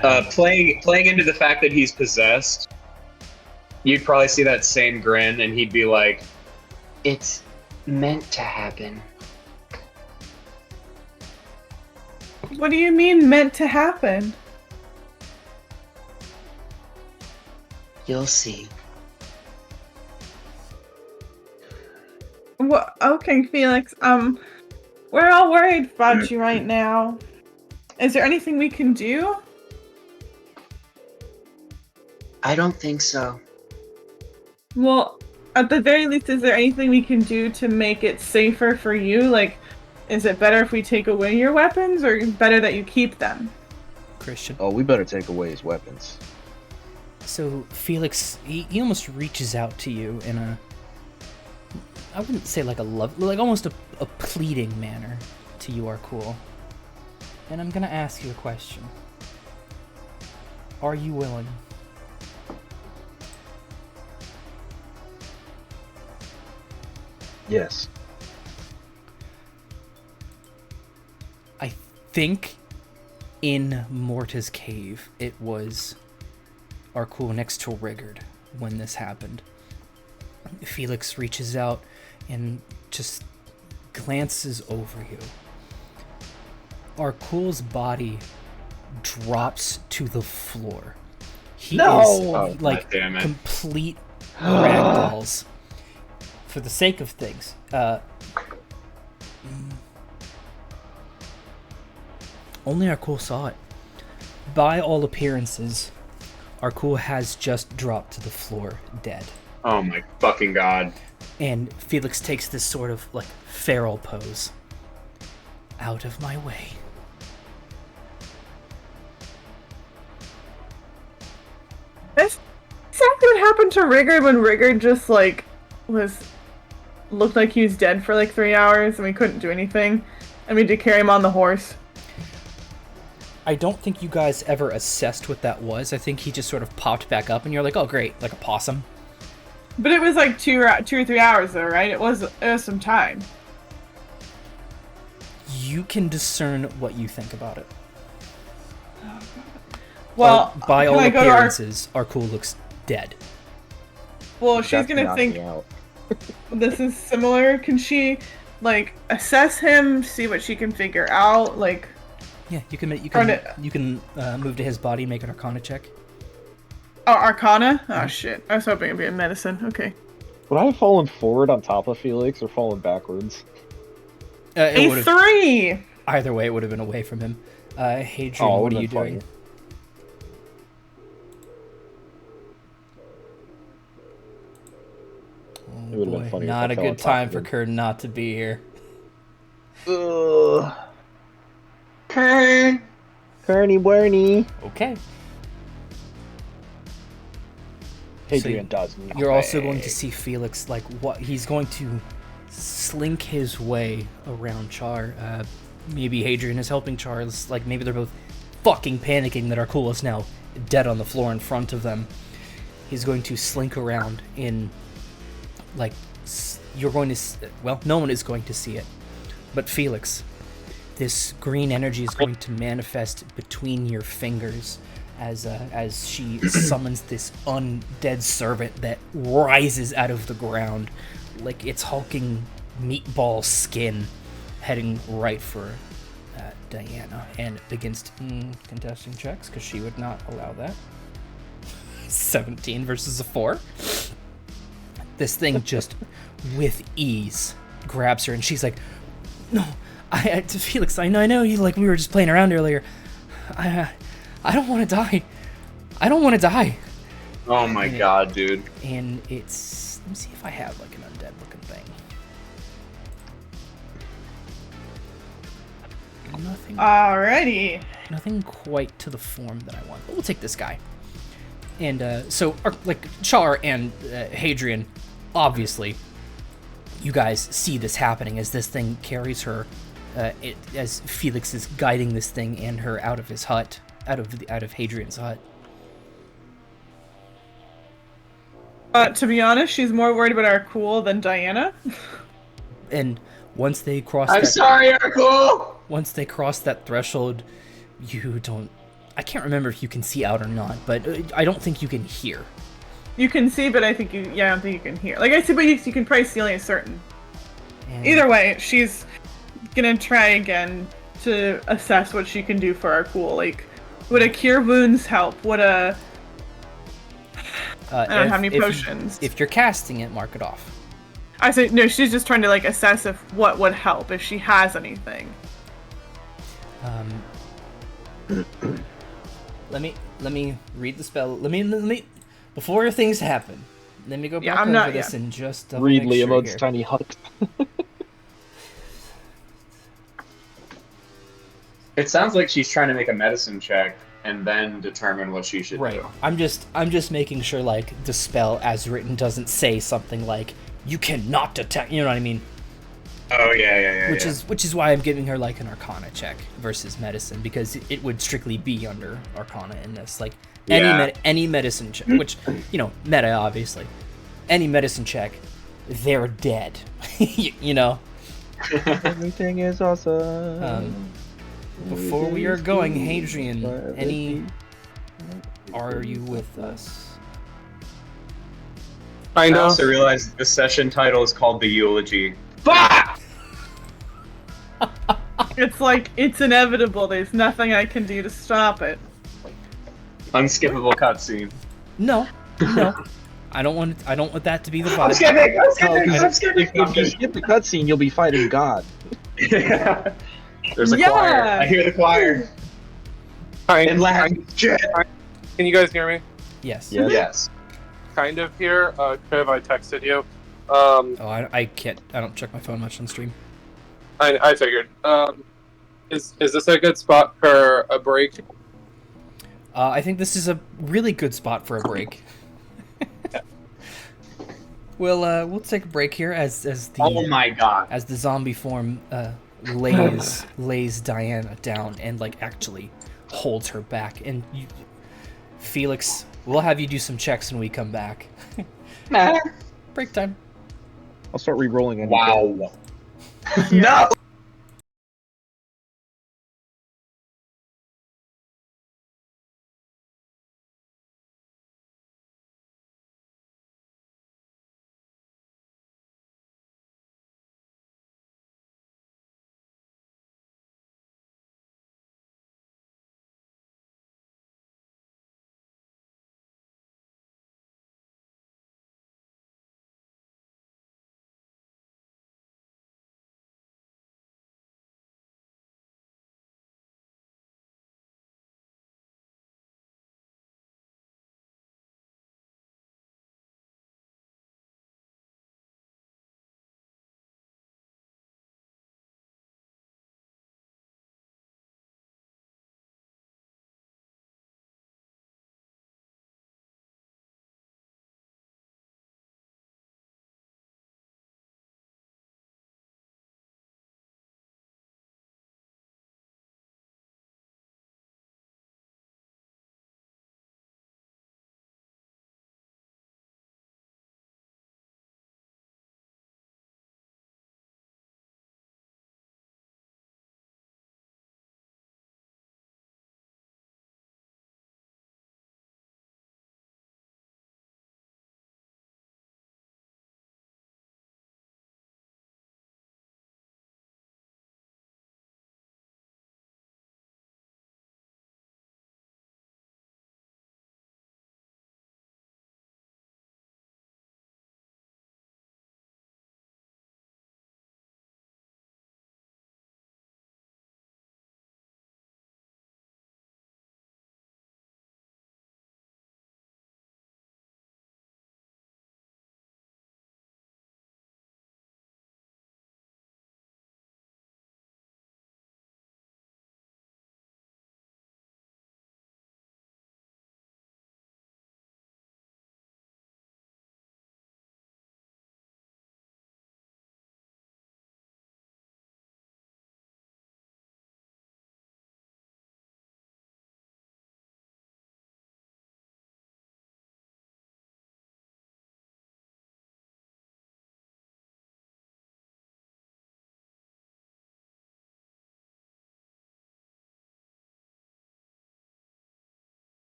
Playing into the fact that he's possessed, you'd probably see that same grin, and he'd be like, It's meant to happen. What do you mean meant to happen? You'll see. Well, okay, Felix. We're all worried about you right now. Is there anything we can do? I don't think so. Well, at the very least, is there anything we can do to make it safer for you? Like, is it better if we take away your weapons, or better that you keep them? Christian. Oh, we better take away his weapons. So Felix, he almost reaches out to you in a, I wouldn't say like a love, like almost a pleading manner to you, Arkul. And I'm gonna ask you a question. Are you willing? Yes. I think in Morta's cave, it was Arkul next to Rigurd when this happened. Felix reaches out and just glances over you. Arkul's body drops to the floor. He is like complete ragdolls. For the sake of things, only Arkul saw it. By all appearances, Arkul has just dropped to the floor, dead. oh my fucking god. And Felix takes this sort of like feral pose. Out of my way. That's exactly what happened to Rigurd when Rigurd just like looked like he was dead for like 3 hours and we couldn't do anything, and we had to carry him on the horse. I don't think you guys ever assessed what that was. I think he just sort of popped back up and you're like, oh great, like a possum. But it was like 2 or 3 hours though, right? It was some time. You can discern what you think about it. Well, by can all I go to appearances, Arkul looks dead. Well, she's That's gonna knocking think out. this is similar. Can she like assess him, see what she can figure out? Like, Yeah, you can move to his body, make an Arcana check. oh, Arcana? Oh shit! I was hoping it'd be a medicine. Okay. Would I have fallen forward on top of Felix or fallen backwards? It A would've- 3. Either way, it would have been away from him. Hadrian, Oh, it what would've are you been doing? funny. Oh, It would've been boy, funny if not I a fell on good top time of for him. Kern not to be here. Ugh. Kern! Kearney Bernie. Okay. Hadrian does nothing. You're also going to see Felix, like, what he's going to slink his way around Char. Maybe Hadrian is helping Charles. Like, maybe they're both fucking panicking that Arkul is now dead on the floor in front of them. He's going to slink around in, like, you're going to, well, no one is going to see it. But Felix, this green energy is going to manifest between your fingers as she summons this undead servant that rises out of the ground like its hulking meatball skin, heading right for Diana, and begins contesting checks because she would not allow that. 17 versus a 4. This thing just, with ease, grabs her, and she's like, "No, Felix, I know you, like, we were just playing around earlier. I don't want to die. I don't want to die." Oh my god, dude. And it's, let me see if I have, like, an undead looking thing. Alrighty. Nothing quite to the form that I want. But we'll take this guy. And so, like, Char and Hadrian, obviously, you guys see this happening as this thing carries her, as Felix is guiding this thing and her out of his hut, out of Hadrian's hut. To be honest, she's more worried about Arkul than Diana. And once they cross I'm sorry, Arkul! Once they cross that threshold, you don't... I can't remember if you can see out or not, but I don't think you can hear. You can see, but I think I don't think you can hear. Like, I see, but you can probably see only a certain. And Either way, she's gonna try again to assess what she can do for Arkul. Like, would a cure wounds help? Would a... I don't have any potions. If you're casting it, mark it off. I say, no, she's just trying to, like, assess if what would help, if she has anything. Let me read the spell. Let me before things happen. Let me go back I'm over not- this and just Read make sure Liamode's here. tiny hut. It sounds like she's trying to make a medicine check and then determine what she should Right. do. I'm just making sure, like, the spell as written doesn't say something like you cannot detect. You know what I mean? Oh yeah. Which is why I'm giving her, like, an Arcana check versus medicine, because it would strictly be under Arcana in this. Like, any medicine check, which, you know, meta, obviously. Any medicine check, they're dead. You know? Everything is awesome. Before we are going, Hadrian, are you with us? I also realized the session title is called the Eulogy. Fuck! It's like, it's inevitable. There's nothing I can do to stop it. Unskippable cutscene. No. I don't want that to be the I'm vibe. skipping! I'm skipping! If you skip the cutscene, you'll be fighting God. There's a choir. I hear the choir. In Latin. Shit. Can you guys hear me? Yes. Yes. Yes. Kind of here. Trev, I texted you. Oh, I can't. I don't check my phone much on stream. I figured. Is this a good spot for a break? I think this is a really good spot for a break. We'll take a break here as the Oh my god. as the zombie form lays Diana down and, like, actually holds her back. And Felix, we'll have you do some checks when we come back. Break time. I'll start re-rolling. Wow. No!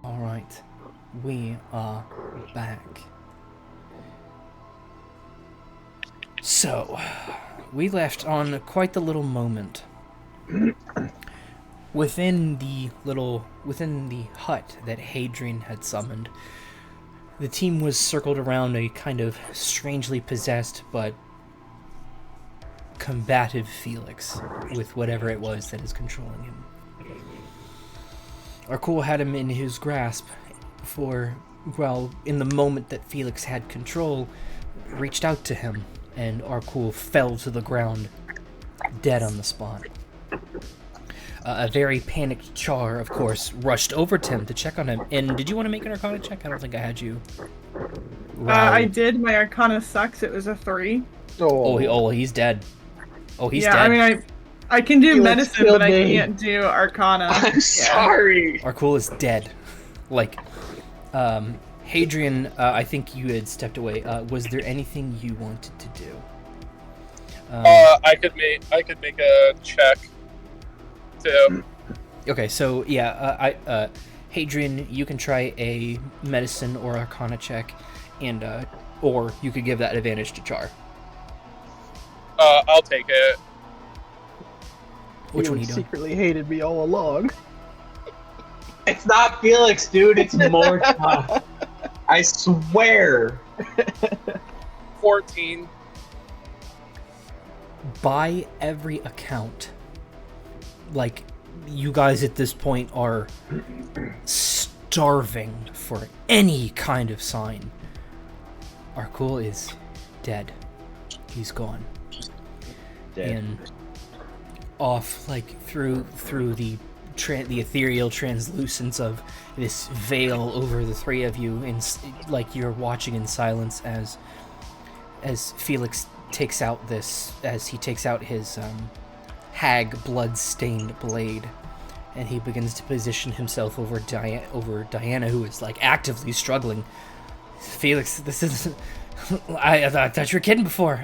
Alright, we are back. So, we left on quite the little moment. Within the hut that Hadrian had summoned, the team was circled around a kind of strangely possessed but combative Felix with whatever it was that is controlling him. Arkul had him in his grasp in the moment that Felix had control, reached out to him, and Arkul fell to the ground, dead on the spot. A very panicked Char, of course, rushed over to him to check on him. And did you want to make an Arcana check? I don't think I had you. I did. My Arcana sucks. It was a 3. He's dead. Oh, he's dead. Yeah, I mean, I can do medicine, but I me. can't do Arcana. I'm sorry. Arkul is dead. Hadrian, I think you had stepped away. Was there anything you wanted to do? I could make a check. Too. Okay, so yeah, Hadrian, you can try a medicine or Arcana check, and or you could give that advantage to Char. I'll take it. Which one are you doing? Secretly hated me all along. It's not Felix, dude. It's Morta. I swear. 14. By every account, you guys at this point are starving for any kind of sign. Arkul is dead. He's gone. Dead. And off, through the ethereal translucence of this veil over the three of you, you're watching in silence as Felix takes out his hag blood-stained blade, and he begins to position himself over Diana, who is actively struggling. Felix, this is I thought you were kidding before.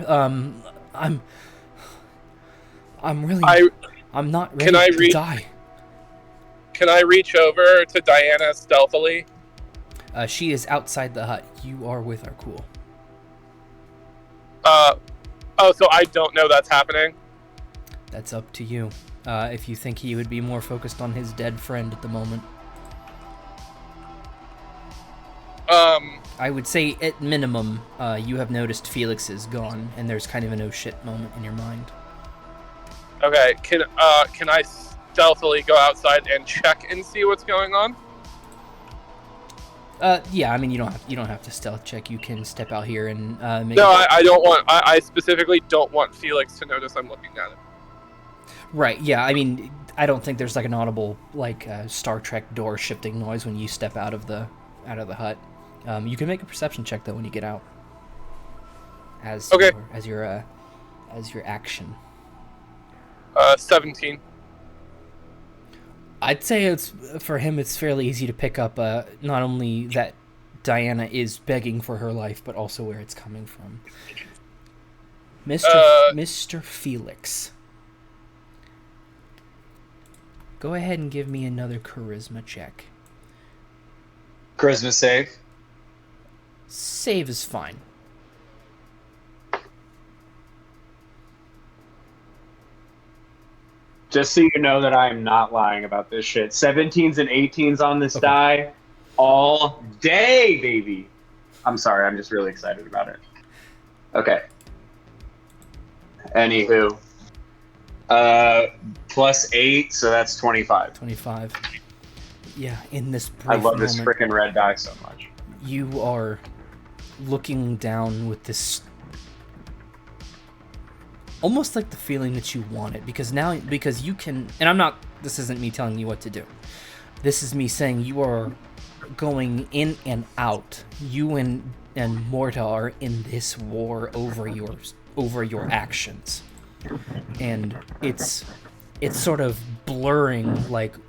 I'm not ready to die. Can I reach over to Diana stealthily? She is outside the hut. You are with Arkul. So I don't know that's happening? That's up to you. If you think he would be more focused on his dead friend at the moment. I would say, at minimum, you have noticed Felix is gone, and there's kind of an oh shit moment in your mind. Okay, can I stealthily go outside and check and see what's going on? Yeah, I mean, you don't have to stealth check. You can step out here and make. No, I don't want. I specifically don't want Felix to notice I'm looking at him. Right. Yeah. I mean, I don't think there's an audible Star Trek door shifting noise when you step out of the hut. You can make a perception check though when you get out. As your action. 17. I'd say it's fairly easy to pick up not only that Diana is begging for her life, but also where it's coming from. Mr. Felix. Go ahead and give me another charisma check. Charisma save. Save is fine. Just so you know that I am not lying about this shit. 17s and 18s on this die all day, baby. I'm sorry, I'm just really excited about it. Okay. Anywho. +8, so that's 25. 25. Yeah, in this brief I love this moment, freaking red die so much. You are looking down with this almost like the feeling that you wanted, because you can, and this isn't me telling you what to do. This is me saying you are going in and out. You and Morta are in this war over your actions. And it's sort of blurring,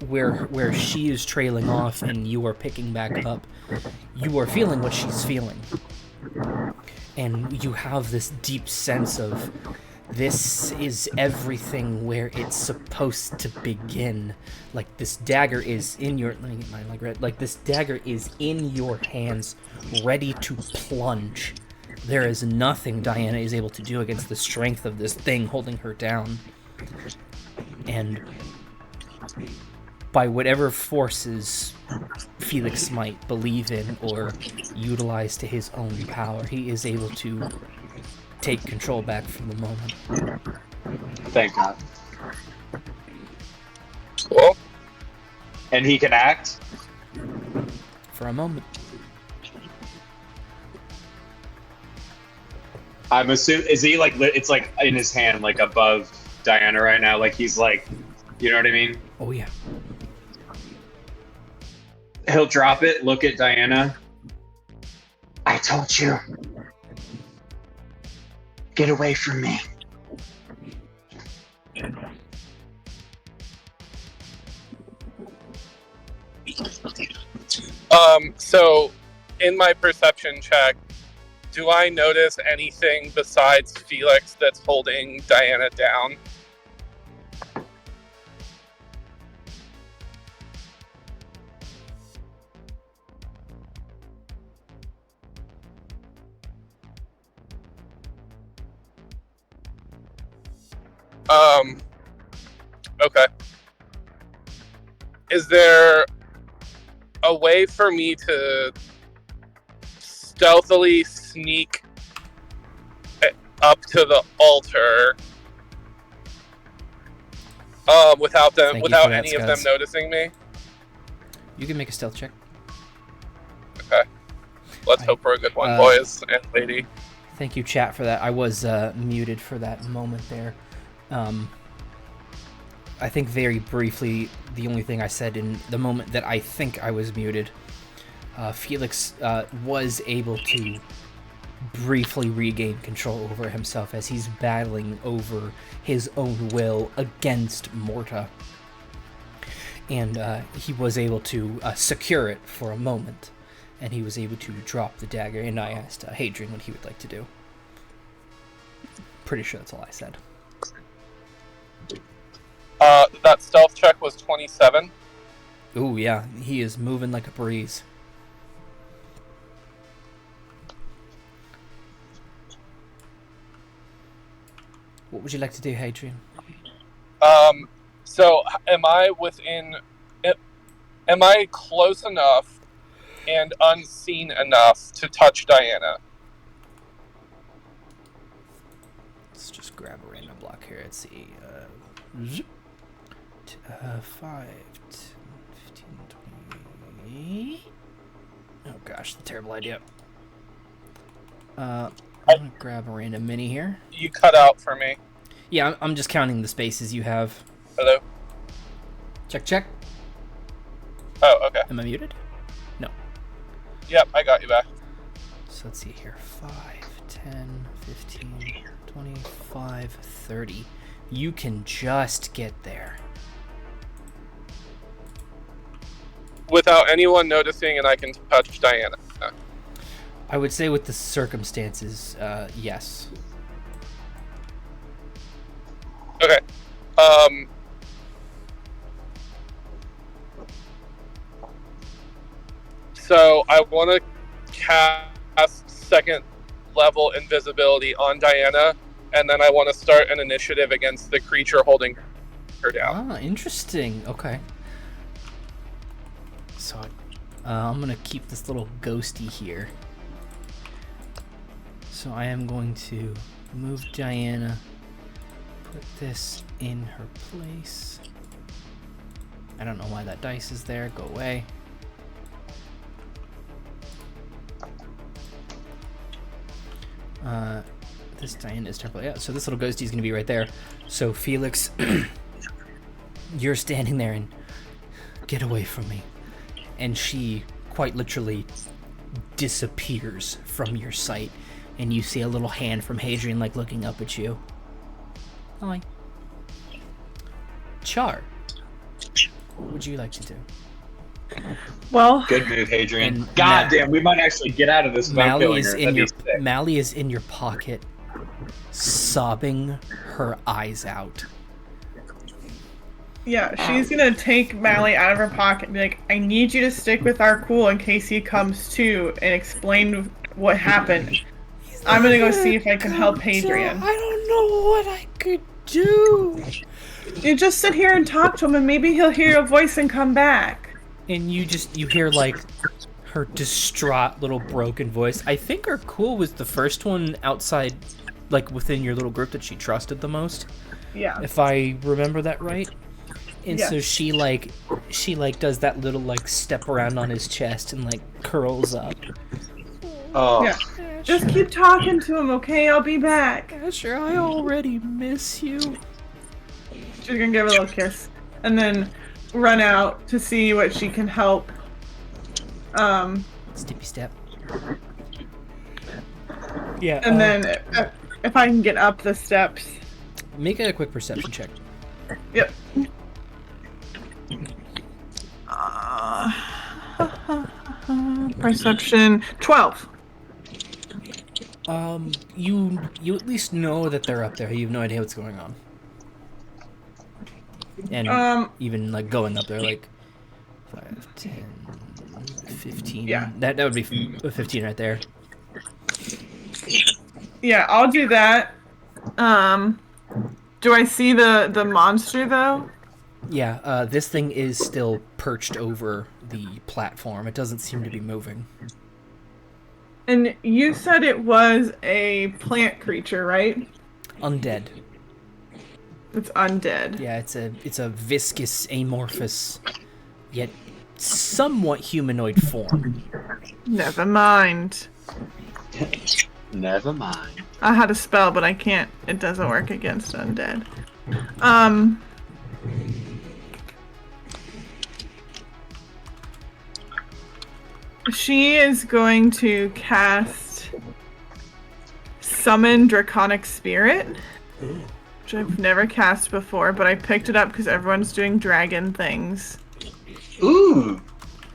where she is trailing off and you are picking back up. You are feeling what she's feeling. And you have this deep sense of This is everything where it's supposed to begin. Like, this dagger is in your... Let me get mine, like this dagger is in your hands, ready to plunge. There is nothing Diana is able to do against the strength of this thing holding her down. And by whatever forces Felix might believe in or utilize to his own power, he is able to take control back from the moment. Thank God. Cool. And he can act? For a moment. I'm assuming, is he like, it's like in his hand, like above Diana right now? Like he's like, you know what I mean? Oh, yeah. He'll drop it, look at Diana. I told you. Get away from me. So in my perception check, do I notice anything besides Felix that's holding Diana down? Okay. Is there a way for me to stealthily sneak up to the altar without any of them noticing me? You can make a stealth check. Okay. Let's hope for a good one, boys and lady. Thank you, chat, for that. I was muted for that moment there. I think very briefly, the only thing I said in the moment that I think I was muted, Felix was able to briefly regain control over himself as he's battling over his own will against Morta. And he was able to secure it for a moment, and he was able to drop the dagger, and I asked Hadrian what he would like to do. Pretty sure that's all I said. That stealth check was 27. Ooh, yeah, he is moving like a breeze. What would you like to do, Hadrian? So am I close enough and unseen enough to touch Diana? Let's just grab a random block here. Let's see. 5, 10, 15, 20. Oh gosh, the terrible idea. I'm gonna grab a random mini here. You cut out for me. Yeah, I'm just counting the spaces you have. Hello? Check. Oh, okay. Am I muted? No. Yep, I got you back. So let's see here. 5, 10, 15, 25, 30. You can just get there. Without anyone noticing, and I can touch Diana. I would say with the circumstances, yes. Okay. So I want to cast second level invisibility on Diana, and then I want to start an initiative against the creature holding her down. Ah, interesting. Okay. So I'm going to keep this little ghosty here. So I am going to move Diana, put this in her place. I don't know why that dice is there. Go away. This Diana is terrible. Yeah, so this little ghosty is going to be right there. So Felix, you're standing there and get away from me. And she quite literally disappears from your sight. And you see a little hand from Hadrian like looking up at you. Hi. Char, what would you like to do? Well, Good move, Hadrian. And God damn, we might actually get out of this without killing her. That'd be sick. Mally is in your pocket, sobbing her eyes out. Yeah, she's gonna take Mally out of her pocket and be like, I need you to stick with Arkul in case he comes to and explain what happened. I'm gonna go see if I can help Hadrian. I don't know what I could do. You just sit here and talk to him and maybe he'll hear your voice and come back. And you hear like her distraught little broken voice. I think Arkul was the first one outside, like within your little group that she trusted the most. Yeah. If I remember that right. And Yes. so she does that little like step around on his chest and like curls up. Oh. Yeah. Just keep talking to him, okay? I'll be back. Asher, I already miss you. She's gonna give her a little kiss. And then run out to see what she can help. Steppy step. Yeah. And then if I can get up the steps. Make a quick perception check. Yep. Perception 12. You at least know that they're up there. You have no idea what's going on. And even like going up there, like 5, 10, 15. Yeah. That would be 15 right there. Yeah, I'll do that. Do I see the monster though? Yeah, this thing is still perched over the platform. It doesn't seem to be moving. And you said it was a plant creature, right? Undead. It's undead. Yeah, it's a viscous, amorphous, yet somewhat humanoid form. Never mind. Never mind. I had a spell, but I can't. It doesn't work against undead. She is going to cast Summon Draconic Spirit, which I've never cast before, but I picked it up because everyone's doing dragon things. Ooh.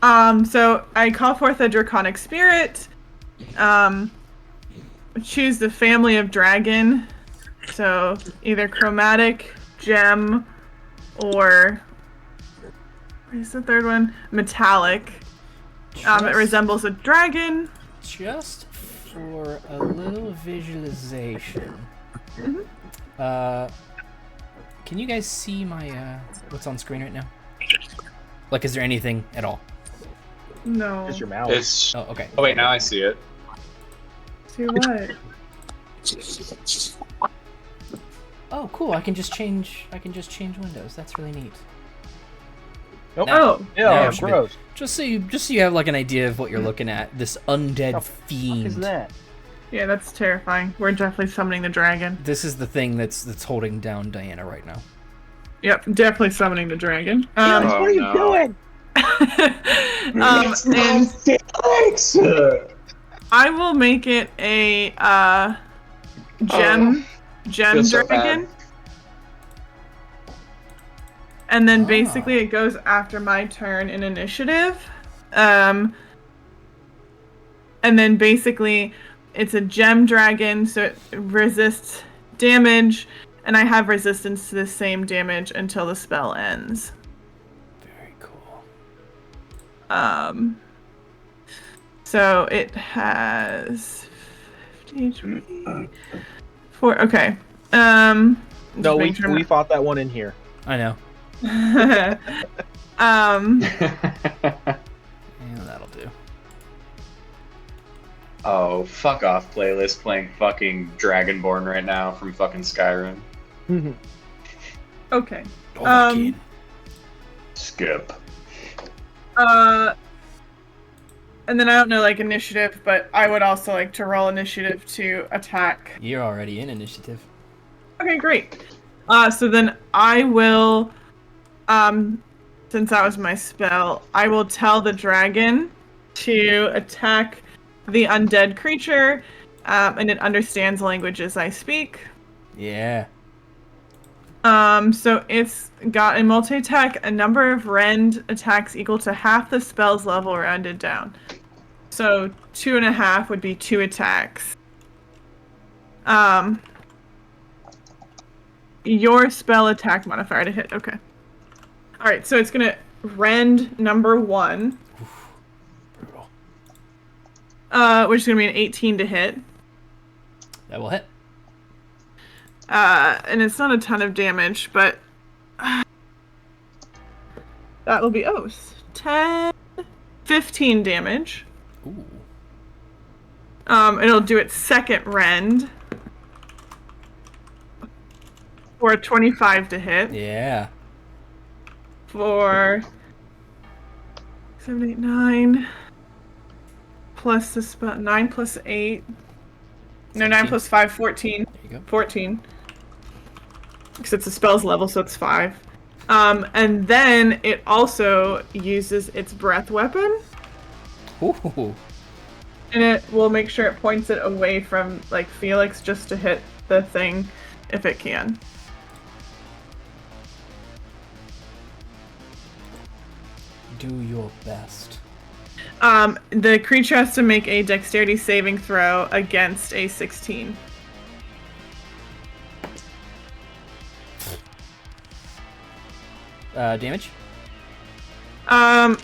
So I call forth a Draconic Spirit. Choose the family of dragon. So either chromatic, gem, or where's the third one? Metallic. It resembles a dragon. Just for a little visualization. Mm-hmm. Can you guys see my what's on screen right now? Like, is there anything at all? No. Just your mouth. It's. Oh, okay. Oh wait, now I see it. See what? Oh, cool. I can just change windows. That's really neat. Nope. Oh. Yeah, it should be- gross. Just so you have like an idea of what you're looking at. This undead What fiend. is that? Yeah, that's terrifying. We're definitely summoning the dragon. This is the thing that's holding down Diana right now. Yep, definitely summoning the dragon. What are you doing? And Felix! I will make it a gem feel so dragon. bad. And then basically it goes after my turn in initiative. And then basically it's a gem dragon, so it resists damage, and I have resistance to the same damage until the spell ends. Very cool. So it has 50 HP. 4, okay. No, just we making sure I'm we fought that one in here. I know. not- Yeah, that'll do. Oh, fuck off, playlist playing fucking Dragonborn right now from fucking Skyrim. okay. Skip. And then I don't know, like, initiative, but I would also like to roll initiative to attack. You're already in initiative. Okay, great. So then I will, since that was my spell, I will tell the dragon to attack the undead creature, and it understands languages I speak. Yeah. So it's got a multi-attack, a number of rend attacks equal to half the spell's level rounded down. So 2.5 would be 2 attacks. your spell attack modifier to hit. Okay. All right, so it's gonna rend number 1. Brutal. Which is gonna be an 18 to hit. That will hit. And it's not a ton of damage, but that will be 10, 15 damage. Ooh. It'll do its second rend for a 25 to hit. Yeah. For 7, 8, 9 plus the spell 9 plus 8. No, 9 plus 5, 14. There you go. 14. Because it's a spell's level, so it's 5. And then it also uses its breath weapon. Ooh. And it will make sure it points it away from, like, Felix just to hit the thing if it can. Do your best. The creature has to make a dexterity saving throw against a 16. Damage? 1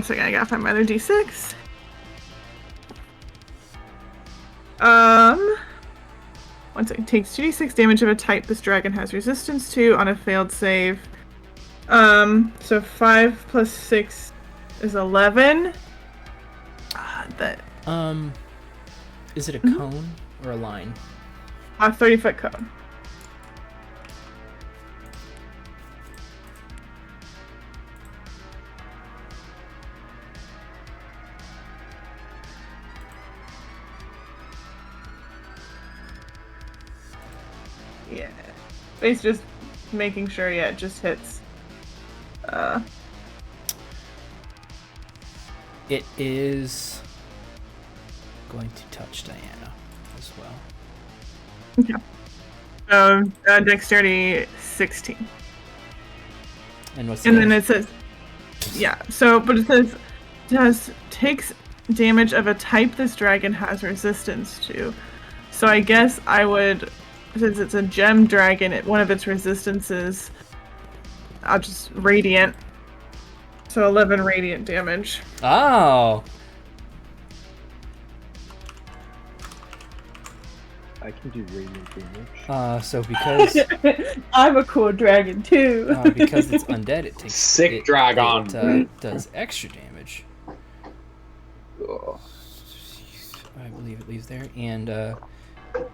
second, I gotta find my other d6. 1 second. Takes 2d6 damage of a type this dragon has resistance to on a failed save. So 5 plus 6 is 11. Is it a cone or a line? 30-foot cone. Yeah. It's just making sure, it just hits. It is going to touch Diana as well. Okay. So, dexterity 16. And what's the And then damage? it says, but it says, takes damage of a type this dragon has resistance to. So I guess I would, since it's a gem dragon, one of its resistances, I'll just radiant. So 11 radiant damage. Oh! I can do radiant damage. So because I'm a cool dragon too. because it's undead, it takes Sick dragon. It does extra damage. Ugh. I believe it leaves there. And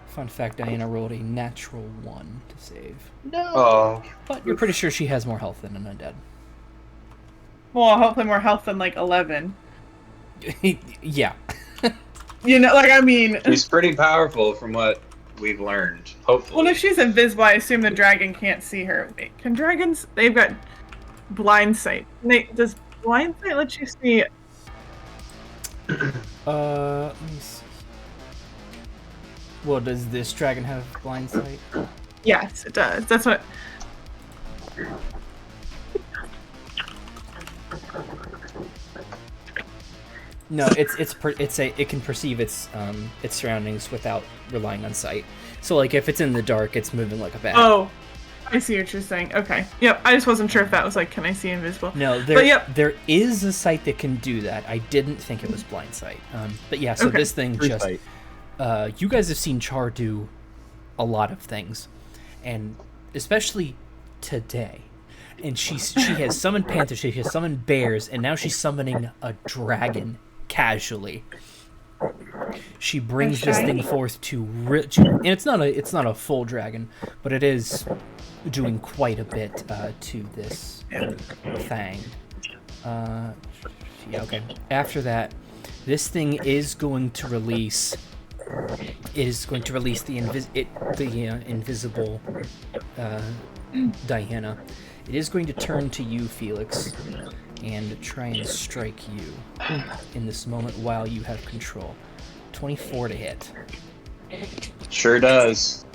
fun fact: Diana rolled a natural 1 to save. Oh. But you're pretty sure she has more health than an undead. Well, hopefully more health than like 11. Yeah. You know, like, I mean... She's pretty powerful from what we've learned, hopefully. Well, if she's invisible, I assume the dragon can't see her. Wait, can dragons... They've got blind sight. Does blind sight let you see... Let me see. Well, does this dragon have blind sight? Yes, it does. That's what... No, it can perceive its surroundings without relying on sight. So like if it's in the dark, it's moving like a bat. Oh, I see what you're saying. Okay. Yep, I just wasn't sure if that was like, can I see invisible? No, there is a sight that can do that. I didn't think it was blind sight. But yeah, so Okay. this thing Free just... sight. You guys have seen Char do a lot of things, and especially today. And she has summoned panthers, she has summoned bears, and now she's summoning a dragon casually. She brings this thing forth and it's not a full dragon, but it is doing quite a bit to this thing. Yeah, okay. After that, this thing is going to release. It is going to release the invisible Diana. It is going to turn to you, Felix, and try and strike you in this moment while you have control. 24 to hit. Sure does.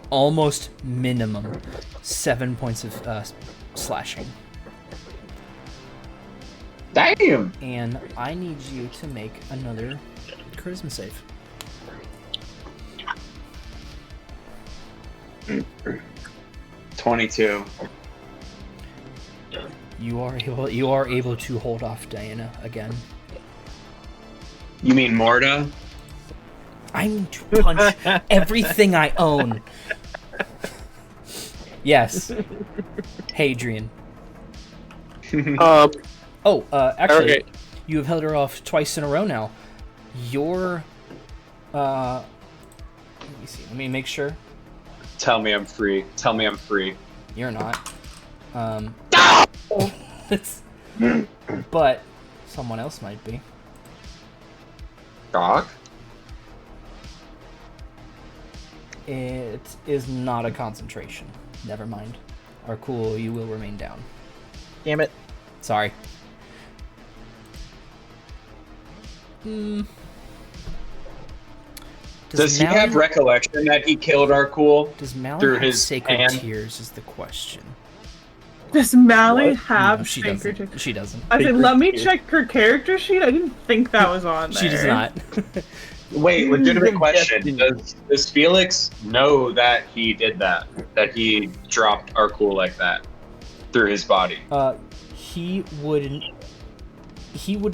Almost minimum 7 points of slashing. Damn! And I need you to make another charisma save. 22. You are able to hold off Diana again. You mean Morta? I need to punch everything I own. Yes. Hadrian. Actually, Okay. you have held her off twice in a row now. Your, let me see. Let me make sure. Tell me I'm free. Tell me I'm free. You're not. But someone else might be. Dog? It is not a concentration. Never mind. Arkul, you will remain down. Damn it. Sorry. Does he have recollection that he killed Arkul? Does Mally through have his sacred hand? tears is the question. Does Mally What? have No, she sacred doesn't. She doesn't. I said, Sacred let me tears. check her character sheet. I didn't think that was on there. She does not. Wait, legitimate Yes, question. he- Does Felix know that he did that? That he dropped Arkul like that through his body? He would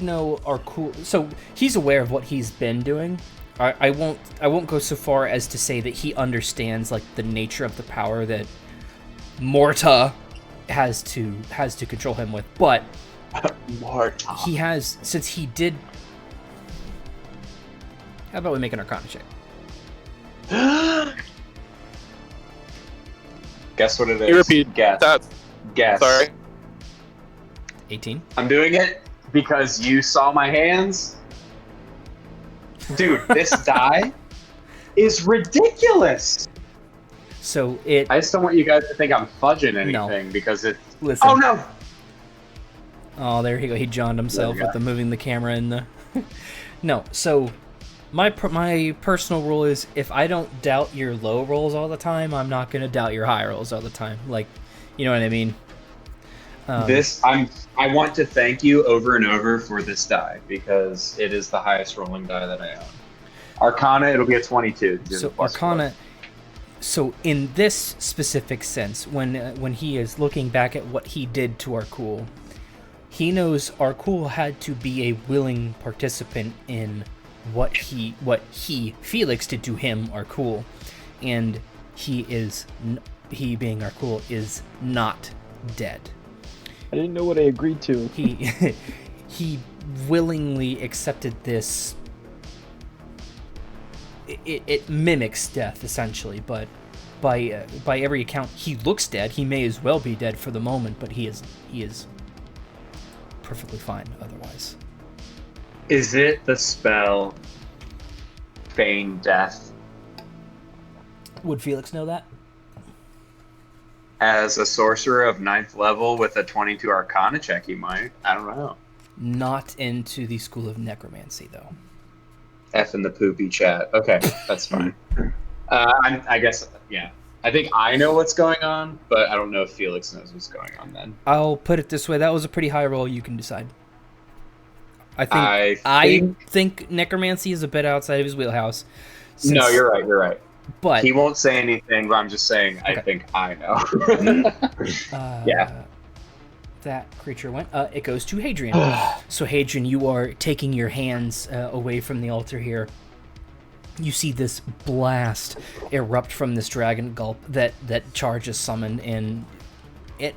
know Arkul. So he's aware of what he's been doing. I won't go so far as to say that he understands like the nature of the power that Morta has to control him with, but Morta. he has, since he did. How about we make an Arcana check? Guess what it is? You repeat Guess. that. Guess. Sorry. 18. I'm doing it because you saw my hands. Dude, this die is ridiculous. So it. I just don't want you guys to think I'm fudging anything because it's. Listen. Oh no! Oh, there he go. He johned himself There we with the moving the camera and the. No, so my personal rule is if I don't doubt your low rolls all the time, I'm not gonna doubt your high rolls all the time. Like, you know what I mean? I want to thank you over and over for this die because it is the highest rolling die that I own. Arcana, it'll be a 22. So Arcana. So in this specific sense, when he is looking back at what he did to Arkul, he knows Arkul had to be a willing participant in what he Felix did to him, Arkul, and he being Arkul is not dead. I didn't know what I agreed to. He willingly accepted this. It mimics death essentially, but by every account, he looks dead. He may as well be dead for the moment, but he is perfectly fine otherwise. Is it the spell Feign Death? Would Felix know that? As a sorcerer of 9th level with a 22 Arcana check, he might. I don't know. Not into the school of necromancy, though. F in the poopy chat. Okay, that's fine. I guess, yeah. I think I know what's going on, but I don't know if Felix knows what's going on then. I'll put it this way: that was a pretty high roll. You can decide. I think necromancy is a bit outside of his wheelhouse. No, you're right. You're right. But He won't say anything, but I'm just saying I think I know. Yeah. That creature went. It goes to Hadrian. So Hadrian, you are taking your hands away from the altar here. You see this blast erupt from this dragon gulp that charge is summoned, and it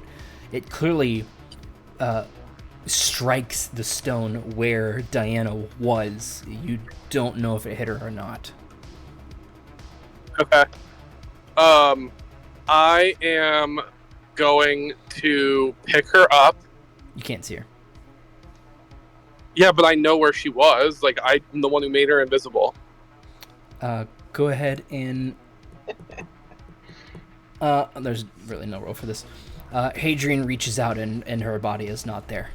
clearly strikes the stone where Diana was. You don't know if it hit her or not. Okay. I am going to pick her up. You can't see her. Yeah, but I know where she was. Like, I'm the one who made her invisible. Go ahead and... there's really no roll for this. Hadrian reaches out and her body is not there.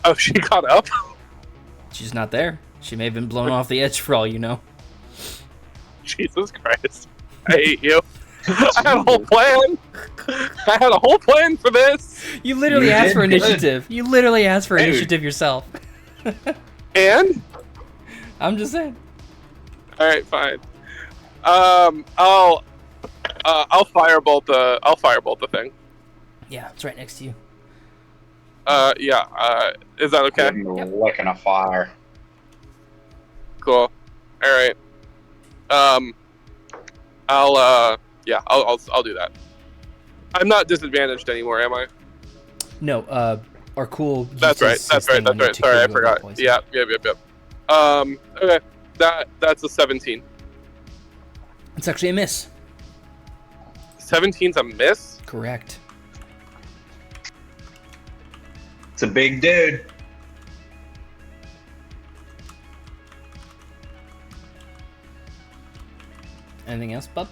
Oh, she got up? She's not there. She may have been blown off the edge for all you know. Jesus Christ. I hate you. I had a whole plan. I had a whole plan for this. You literally You asked did for good. initiative. You literally asked for Dude. initiative yourself. And? I'm just saying. Alright, fine. I'll firebolt the thing. Yeah, it's right next to you. Yeah. Is that okay? Licking a fire. Cool. All right. I'll do that. I'm not disadvantaged anymore, am I? No, Arkul. That's right. Sorry, I forgot. Yep. Okay. That's a 17. It's actually a miss. 17's a miss? Correct. It's a big dude. Anything else, bub?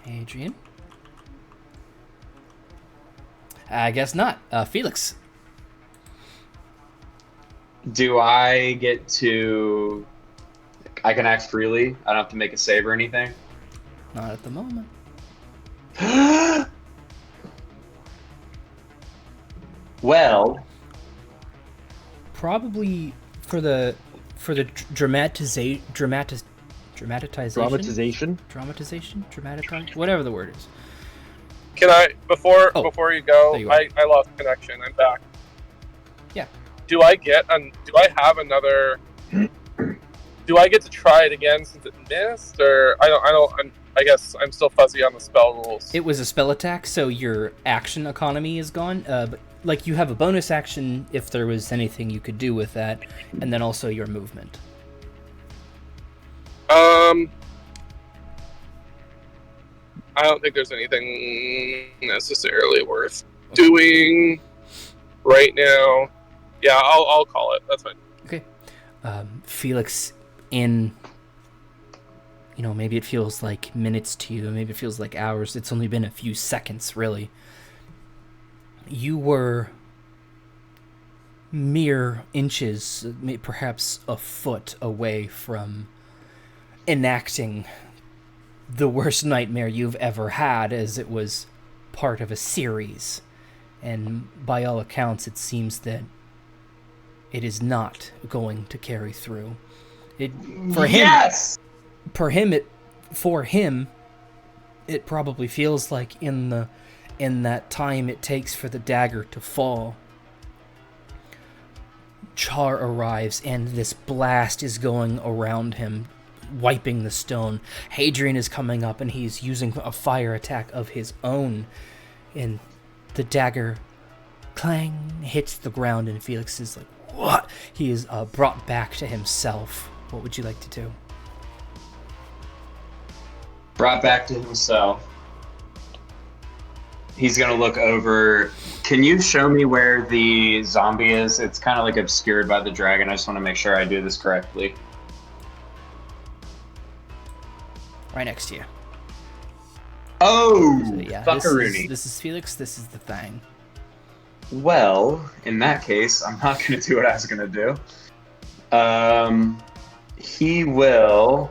Adrian? I guess not. Felix. Do I get to... I can act freely? I don't have to make a save or anything? Not at the moment. Well... Probably for the dramatization, whatever the word is. Can I before you go? There you I lost connection. I'm back. Yeah. Do I have another? Do I get to try it again since it missed, or I guess I'm still fuzzy on the spell rules. It was a spell attack, so your action economy is gone. But like you have a bonus action if there was anything you could do with that, and then also your movement. I don't think there's anything necessarily worth doing right now. Yeah, I'll call it. That's fine. Okay. Felix, in, maybe it feels like minutes to you, maybe it feels like hours. It's only been a few seconds, really. You were mere inches, perhaps a foot away from enacting the worst nightmare you've ever had, as it was part of a series. And by all accounts, it seems that it is not going to carry through. For him, it probably feels like in that time it takes for the dagger to fall, Char arrives and this blast is going around him, wiping the stone. Hadrian is coming up and he's using a fire attack of his own, and the dagger clang hits the ground and Felix is like, what? He is brought back to himself. What would you like to do? Brought back to himself. He's gonna look over. Can you show me where the zombie is? It's kind of like obscured by the dragon. I just want to make sure I do this correctly. Right next to you. Oh, So, yeah, fuckaroony. this is Felix. This is the thing. Well, in that case, I'm not gonna do what I was gonna do. He will.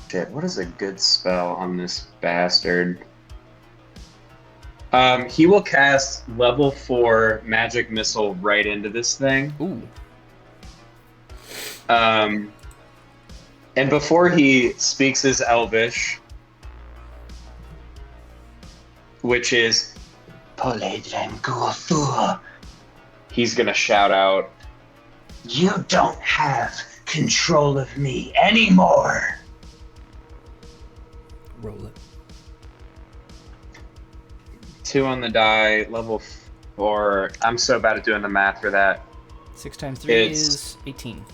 Shit, what is a good spell on this bastard? He will cast level 4 magic missile right into this thing. Ooh. And before he speaks his Elvish, which is Paladin Gulthur, he's gonna shout out, "You don't have control of me anymore." Roll it. 2 on the die, level 4. I'm so bad at doing the math for that. 6 times 3 is 18.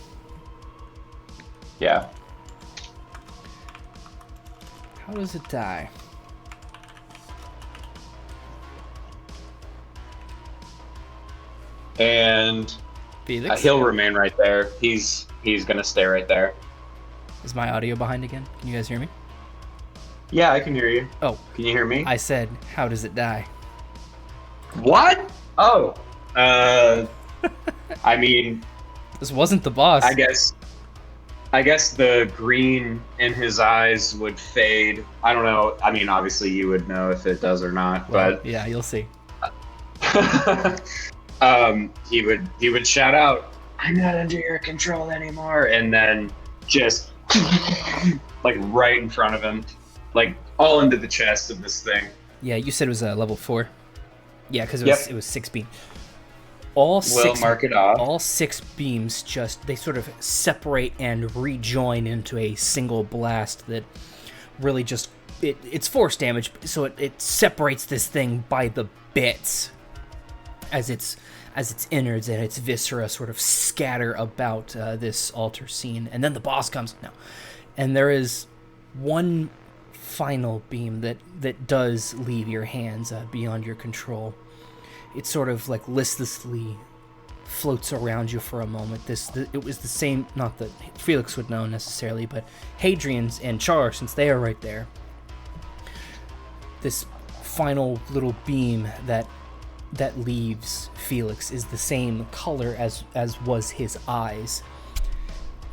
Yeah. How does it die? And Felix? he'll remain right there. He's gonna stay right there. Is my audio behind again? Can you guys hear me? Yeah, I can hear you. Oh. Can you hear me? I said, how does it die? What? Oh. I mean, This wasn't the boss. I guess the green in his eyes would fade. I don't know. I mean, obviously you would know if it does or not, Well, but yeah, you'll see. he would shout out, "I'm not under your control anymore," and then just like right in front of him, like all into the chest of this thing. Yeah, you said it was level 4. Yeah, because it was 6 beams. Mark it off. All 6 beams they sort of separate and rejoin into a single blast that really just it's force damage, so it separates this thing by the bits as its innards and its viscera sort of scatter about this altar scene. And then the boss comes. No. And there is one final beam that does leave your hands beyond your control. It sort of like listlessly floats around you for a moment. It was the same, not that Felix would know necessarily, but Hadrian's and Char, since they are right there. This final little beam that leaves Felix is the same color as was his eyes.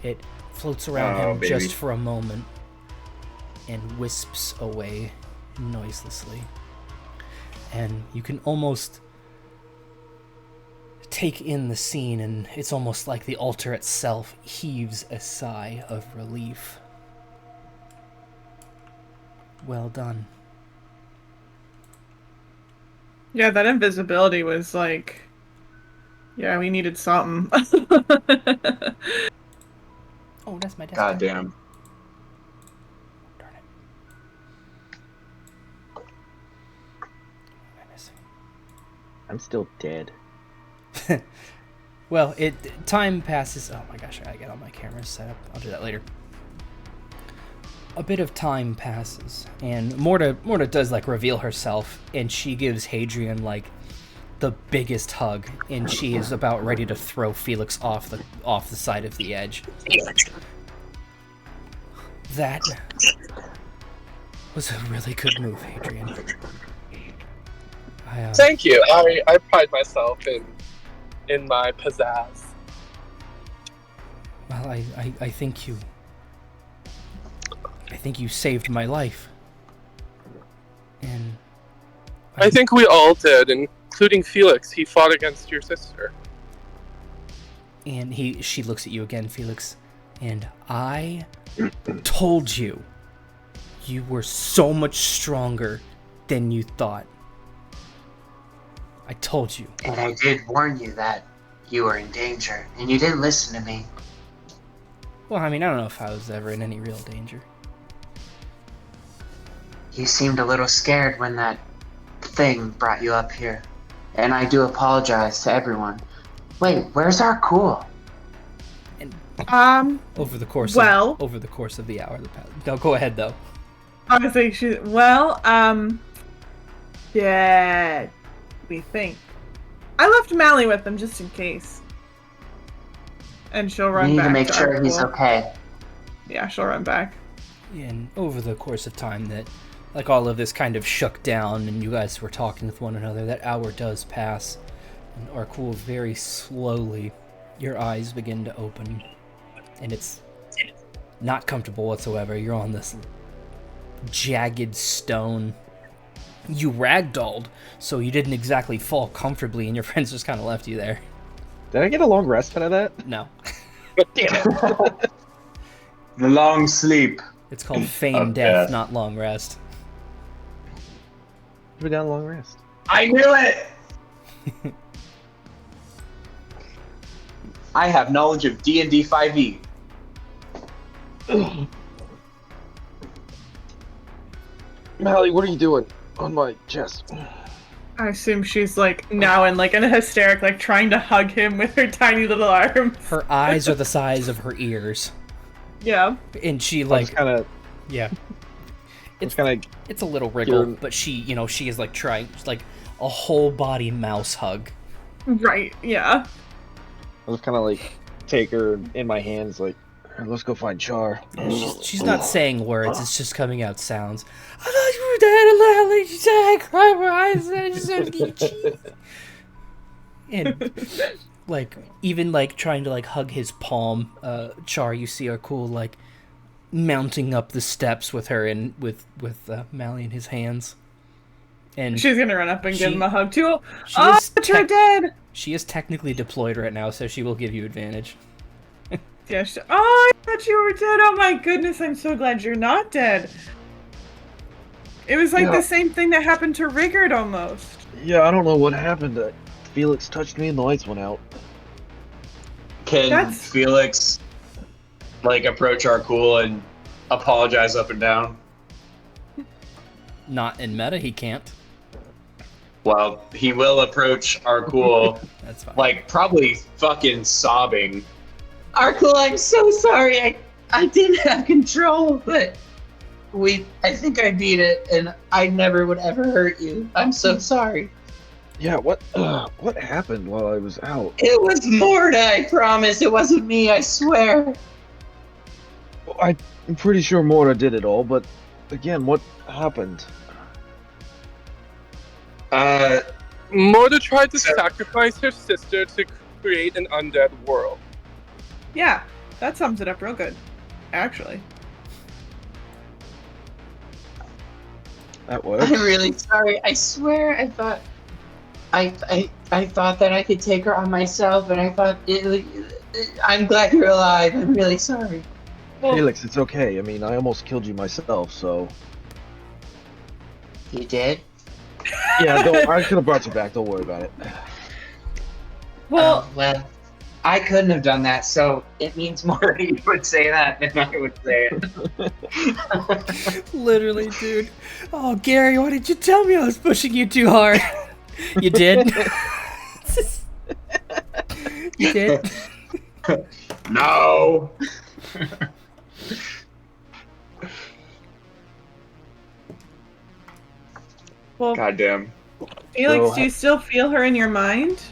It floats around him baby. just for a moment and wisps away noiselessly. And you can almost take in the scene, and it's almost like the altar itself heaves a sigh of relief. Well done. Yeah, that invisibility was like... Yeah, we needed something. Oh, that's my desk. Goddamn. Darn it. What am I missing? I'm still dead. Well, time passes. Oh my gosh, I gotta get all my cameras set up. I'll do that later. A bit of time passes, and Morta does like reveal herself, and she gives Hadrian like the biggest hug, and she is about ready to throw Felix off the side of the edge. That was a really good move, Hadrian. Thank you. I pride myself in my pizzazz. Well, I think you saved my life. And I think we all did, including Felix. He fought against your sister. And she looks at you again, Felix. And I told you were so much stronger than you thought. I told you. And I did warn you that you were in danger, and you didn't listen to me. Well, I mean, I don't know if I was ever in any real danger. You seemed a little scared when that thing brought you up here. And I do apologize to everyone. Wait, where's Arkul? Over the course of the hour. No, go ahead though. I was like, yeah, we think. I left Mally with them just in case. And she'll run We need back to make sure Arkul. he's okay. Yeah, she'll run back. And over the course of time that, like, all of this kind of shook down and you guys were talking with one another, that hour does pass. And Arkul, very slowly, your eyes begin to open. And it's not comfortable whatsoever. You're on this jagged stone. You ragdolled, so you didn't exactly fall comfortably, and your friends just kind of left you there. Did I get a long rest out of that? No. Damn it. The long sleep. It's called feigned death, not long rest. We got a long rest. I knew it! I have knowledge of D&D 5e. Mally, what are you doing on my chest? I assume she's like now in like in a hysteric, like trying to hug him with her tiny little arms. Her eyes are the size of her ears. Yeah. And she like kind of yeah. It's kind of it's a little wriggle, but she is like trying like a whole body mouse hug. Right, yeah. I was kind of like take her in my hands, like, let's go find Char. She's not saying words; it's just coming out sounds. I thought you were dead. She said I cried her eyes, and I just started to eat cheese. And like even like trying to like hug his palm, Char, you see Arkul like mounting up the steps with her and with Mally in his hands. And She's gonna run up and give him a hug too. she Oh, is you're dead! She is technically deployed right now, so she will give you advantage. Yeah, oh, I thought you were dead. Oh my goodness, I'm so glad you're not dead. It was like the same thing that happened to Rigurd almost. Yeah, I don't know what happened. Felix touched me and the lights went out. Can Felix, like, approach Arkul and apologize up and down? Not in meta, he can't. Well, he will approach Arkul, That's fine. like, probably fucking sobbing. Arkul, I'm so sorry. I didn't have control, but I think I beat it, and I never would ever hurt you. I'm so sorry. Yeah, what happened while I was out? It was Morda, I promise. It wasn't me, I swear. I'm pretty sure Mora did it all, but again, what happened? Morda tried to sacrifice her sister to create an undead world. Yeah, that sums it up real good, actually. That works. I'm really sorry. I swear I thought I thought that I could take her on myself, and I thought I'm glad you're alive. I'm really sorry. Felix, it's okay. I mean, I almost killed you myself, so... You did? Yeah, I could have brought you back. Don't worry about it. Well, well, I couldn't have done that, so it means more that you would say that than I would say it. Literally, dude. Oh, Gary, why didn't you tell me I was pushing you too hard? You did? You did? No! well, Goddamn. Felix, do you still feel her in your mind?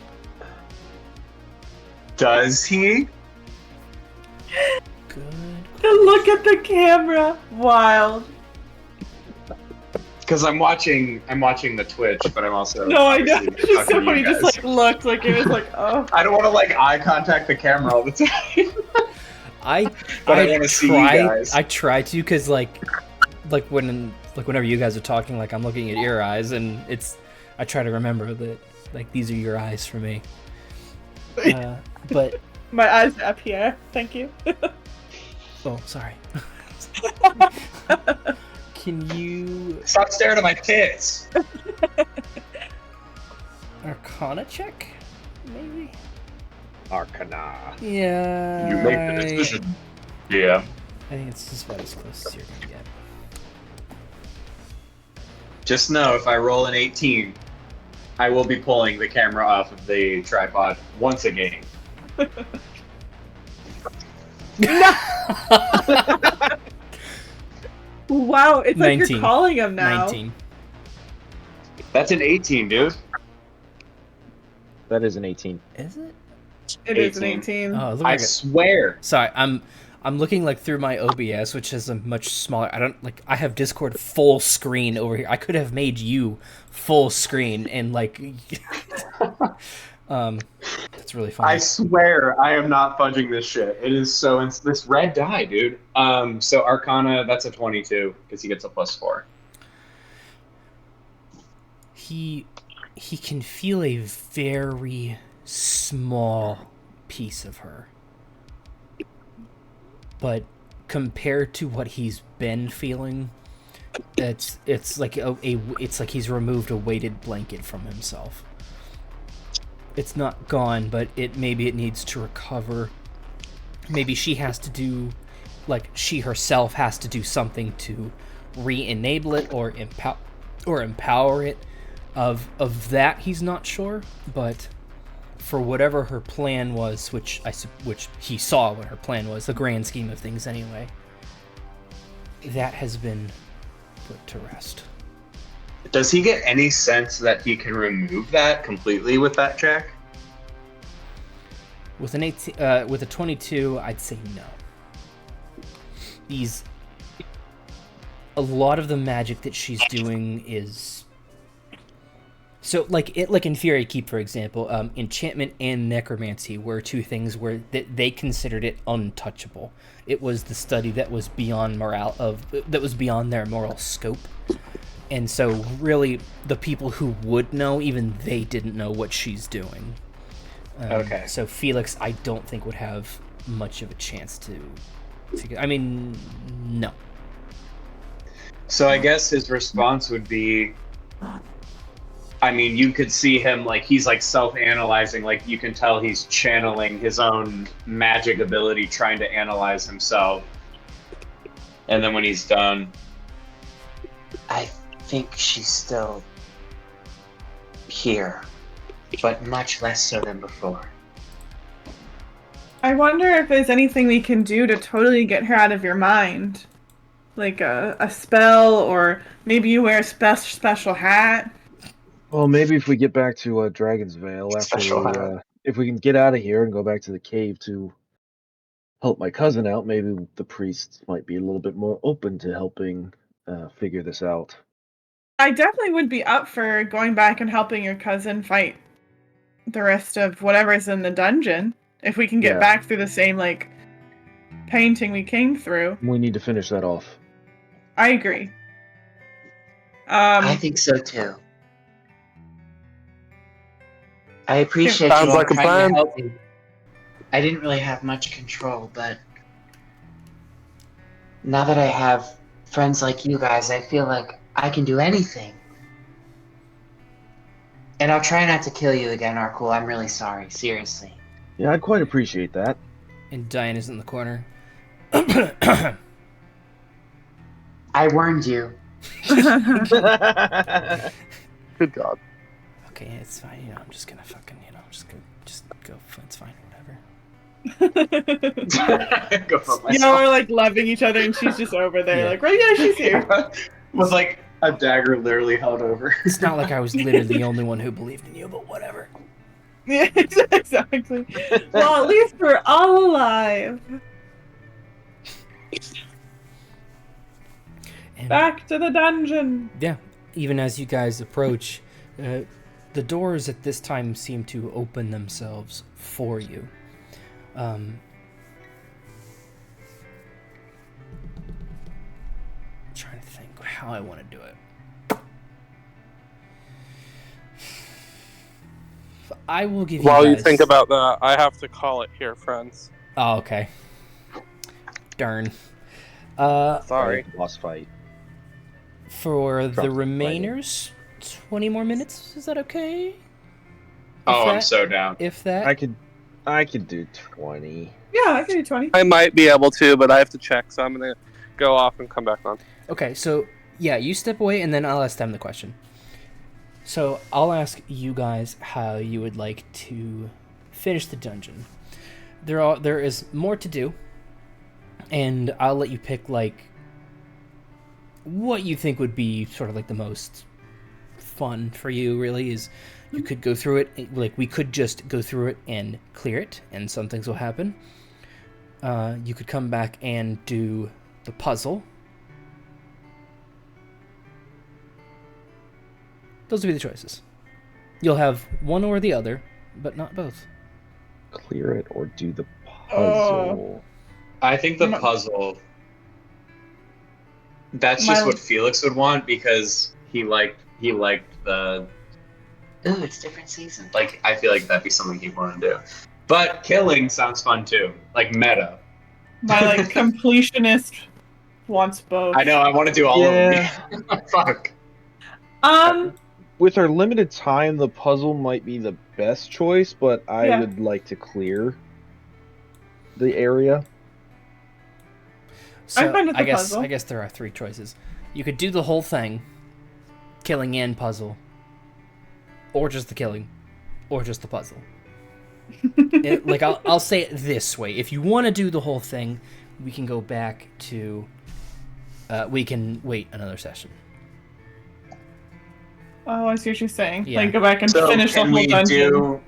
Does he? Good. Look at the camera. Wild. Because I'm watching the Twitch, but I'm also... No, I know. obviously It's just so talking to funny. you Just guys. like looked like it was like, oh. I don't want to, like, eye contact the camera all the time. But I wanna see you guys. I try to, because whenever you guys are talking, like I'm looking at your eyes, and I try to remember that like these are your eyes for me. But My eyes are up here. Thank you. oh, sorry. Can you Stop staring at my tits. Arcana check? Maybe. Arcana. Yeah. You make the decision. Yeah. I think it's just about as close as you're gonna get. Just know, if I roll an 18, I will be pulling the camera off of the tripod once again. Wow, it's like 19. you're calling him now. 19. That's an 18, dude. That is an 18. Is it? It is an 18. 18. Oh, it looked I like swear. Sorry, I'm looking like through my OBS, which is a much smaller. I have Discord full screen over here. I could have made you full screen and like, that's really funny. I swear I am not fudging this shit. It is so this red die, dude. So Arcana, that's a 22 because he gets a +4. He can feel a very small piece of her, but compared to what he's been feeling, it's like it's like he's removed a weighted blanket from himself. It's not gone, but maybe it needs to recover. Maybe she has to do, like she herself has to do something to re-enable it or empower it. Of that, he's not sure, but for whatever her plan was, which he saw what her plan was, the grand scheme of things anyway, that has been put to rest. Does he get any sense that he can remove that completely with that check? With an 18, with a 22, I'd say no. A lot of the magic that she's doing is. So, like in Fury Keep, for example, enchantment and necromancy were two things where they considered it untouchable. It was the study that was beyond that was beyond their moral scope, And so, really, the people who would know, even they didn't know what she's doing. Okay. So Felix, I don't think would have much of a chance to get. I mean, no. So I guess his response would be, I mean, you could see him, like, he's, like, self-analyzing. Like, you can tell he's channeling his own magic ability, trying to analyze himself. And then when he's done... I think she's still here, but much less so than before. I wonder if there's anything we can do to totally get her out of your mind. Like a spell, or maybe you wear a special hat. Well, maybe if we get back to Dragon's Vale if we can get out of here and go back to the cave to help my cousin out, maybe the priests might be a little bit more open to helping figure this out. I definitely would be up for going back and helping your cousin fight the rest of whatever's in the dungeon. If we can get back through the same, like, painting we came through. We need to finish that off. I agree. I think so too. I appreciate Sounds you all like a trying plan. to help me. I didn't really have much control, but now that I have friends like you guys, I feel like I can do anything. And I'll try not to kill you again, Arkul. I'm really sorry, seriously. Yeah, I'd quite appreciate that. And Diana's in the corner. I warned you. Good God. Okay, it's fine. You know, I'm just gonna fucking, just go. It's fine, whatever. Go for You know, we're like loving each other, and she's just over there, like, right? Yeah, she's here. Was like a dagger literally held over. It's not like I was literally the only one who believed in you, but whatever. Yeah, exactly. Well, at least we're all alive. And Back to the dungeon. yeah, even as you guys approach, the doors at this time seem to open themselves for you. Trying to think how I want to do it. I will give you While you guys... think about that, I have to call it here, friends. Oh, okay. Darn. Sorry. Boss fight. For the Drop the remainers, 20 more minutes. Is that okay? Oh, I'm that- so down. If that... I could do 20. Yeah, I can do 20. I might be able to, but I have to check, so I'm gonna go off and come back on. Okay, so, yeah, you step away, and then I'll ask them the question. So, I'll ask you guys how you would like to finish the dungeon. There is more to do, and I'll let you pick, like, what you think would be sort of, like, the most fun for you, really, is you could go through it, like, we could just go through it and clear it, and some things will happen. You could come back and do the puzzle. Those would be the choices. You'll have one or the other, but not both. Clear it or do the puzzle. I think the puzzle. That's just what Felix would want because he liked the. Ooh, it's different season. Like, I feel like that'd be something he'd want to do. But killing sounds fun too, like meta. My like completionist wants both. I know. I want to do all of them. Fuck. With our limited time, the puzzle might be the best choice, but I would like to clear the area. So I'm fine with the guess puzzle. I guess there are three choices. You could do the whole thing, killing and puzzle, or just the killing, or just the puzzle. I'll say it this way: if you want to do the whole thing, we can go back to. We can wait another session. Oh, I see what you're saying. Yeah. Like, go back and finish the whole dungeon.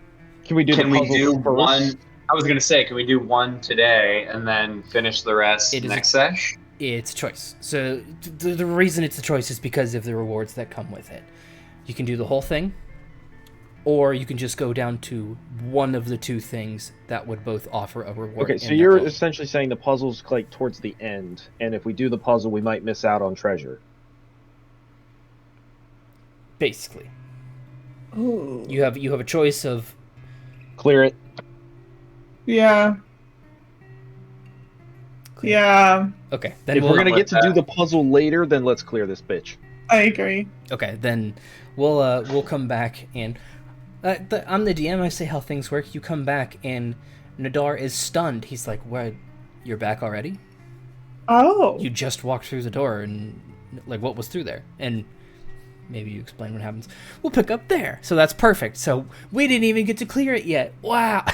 Can we do one? I was gonna say, can we do one today and then finish the rest next sesh? It's a choice. So the reason it's a choice is because of the rewards that come with it. You can do the whole thing, or you can just go down to one of the two things that would both offer a reward. Okay, so you're essentially saying the puzzle's like towards the end, and if we do the puzzle, we might miss out on treasure. basically. Ooh. You have a choice of Clear it. Yeah. Clear. Yeah. Okay, then If we're gonna get to do the puzzle later, then let's clear this bitch. I agree. Okay, then we'll come back and I'm the DM. I say how things work. You come back and Nadar is stunned. He's like, "What? You're back already? Oh. You just walked through the door, and like, what was through there?" And maybe you explain what happens. We'll pick up there. So that's perfect. So we didn't even get to clear it yet. Wow.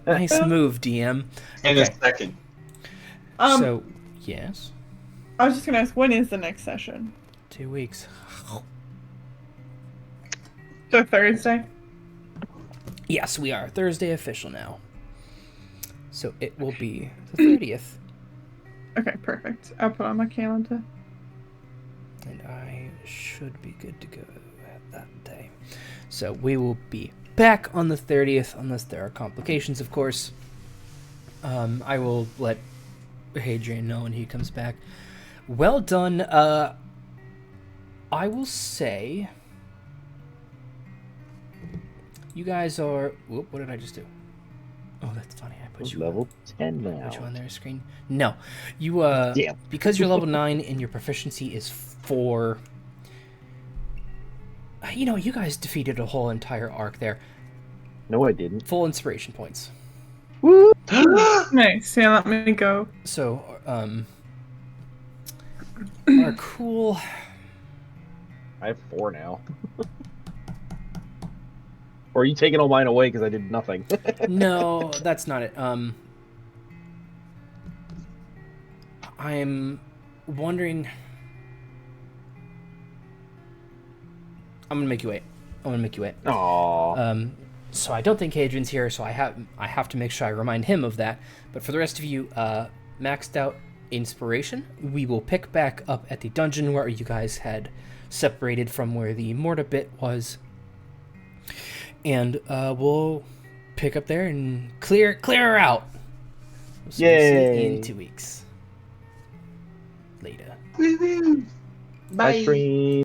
Nice move, DM. In a second. So yes, I was just gonna ask, when is the next session? 2 weeks. So Thursday? Yes, we are Thursday official now. So it will be the 30th. Okay, perfect. I'll put on my calendar. And I should be good to go at that day. So we will be back on the 30th, unless there are complications, of course. I will let Hadrian know when he comes back. Well done. I will say... You guys are... Whoop, what did I just do? Oh, that's funny. I put you level 10 now. Put you on their screen. No. You, Damn. because you're level 9 and your proficiency is 4... You know, you guys defeated a whole entire arc there. No, I didn't. Full inspiration points. Woo! Nice. Yeah, let me go. So, Arkul... I have 4 now. Or are you taking all mine away because I did nothing? No, that's not it. I'm wondering... I'm gonna make you wait. Aww. So I don't think Hadrian's here, so I have to make sure I remind him of that. But for the rest of you, maxed out inspiration. We will pick back up at the dungeon where you guys had separated from where the mortar bit was. And we'll pick up there and clear her out. So we'll see you in 2 weeks. Later. Woo-hoo. Bye. Ice cream.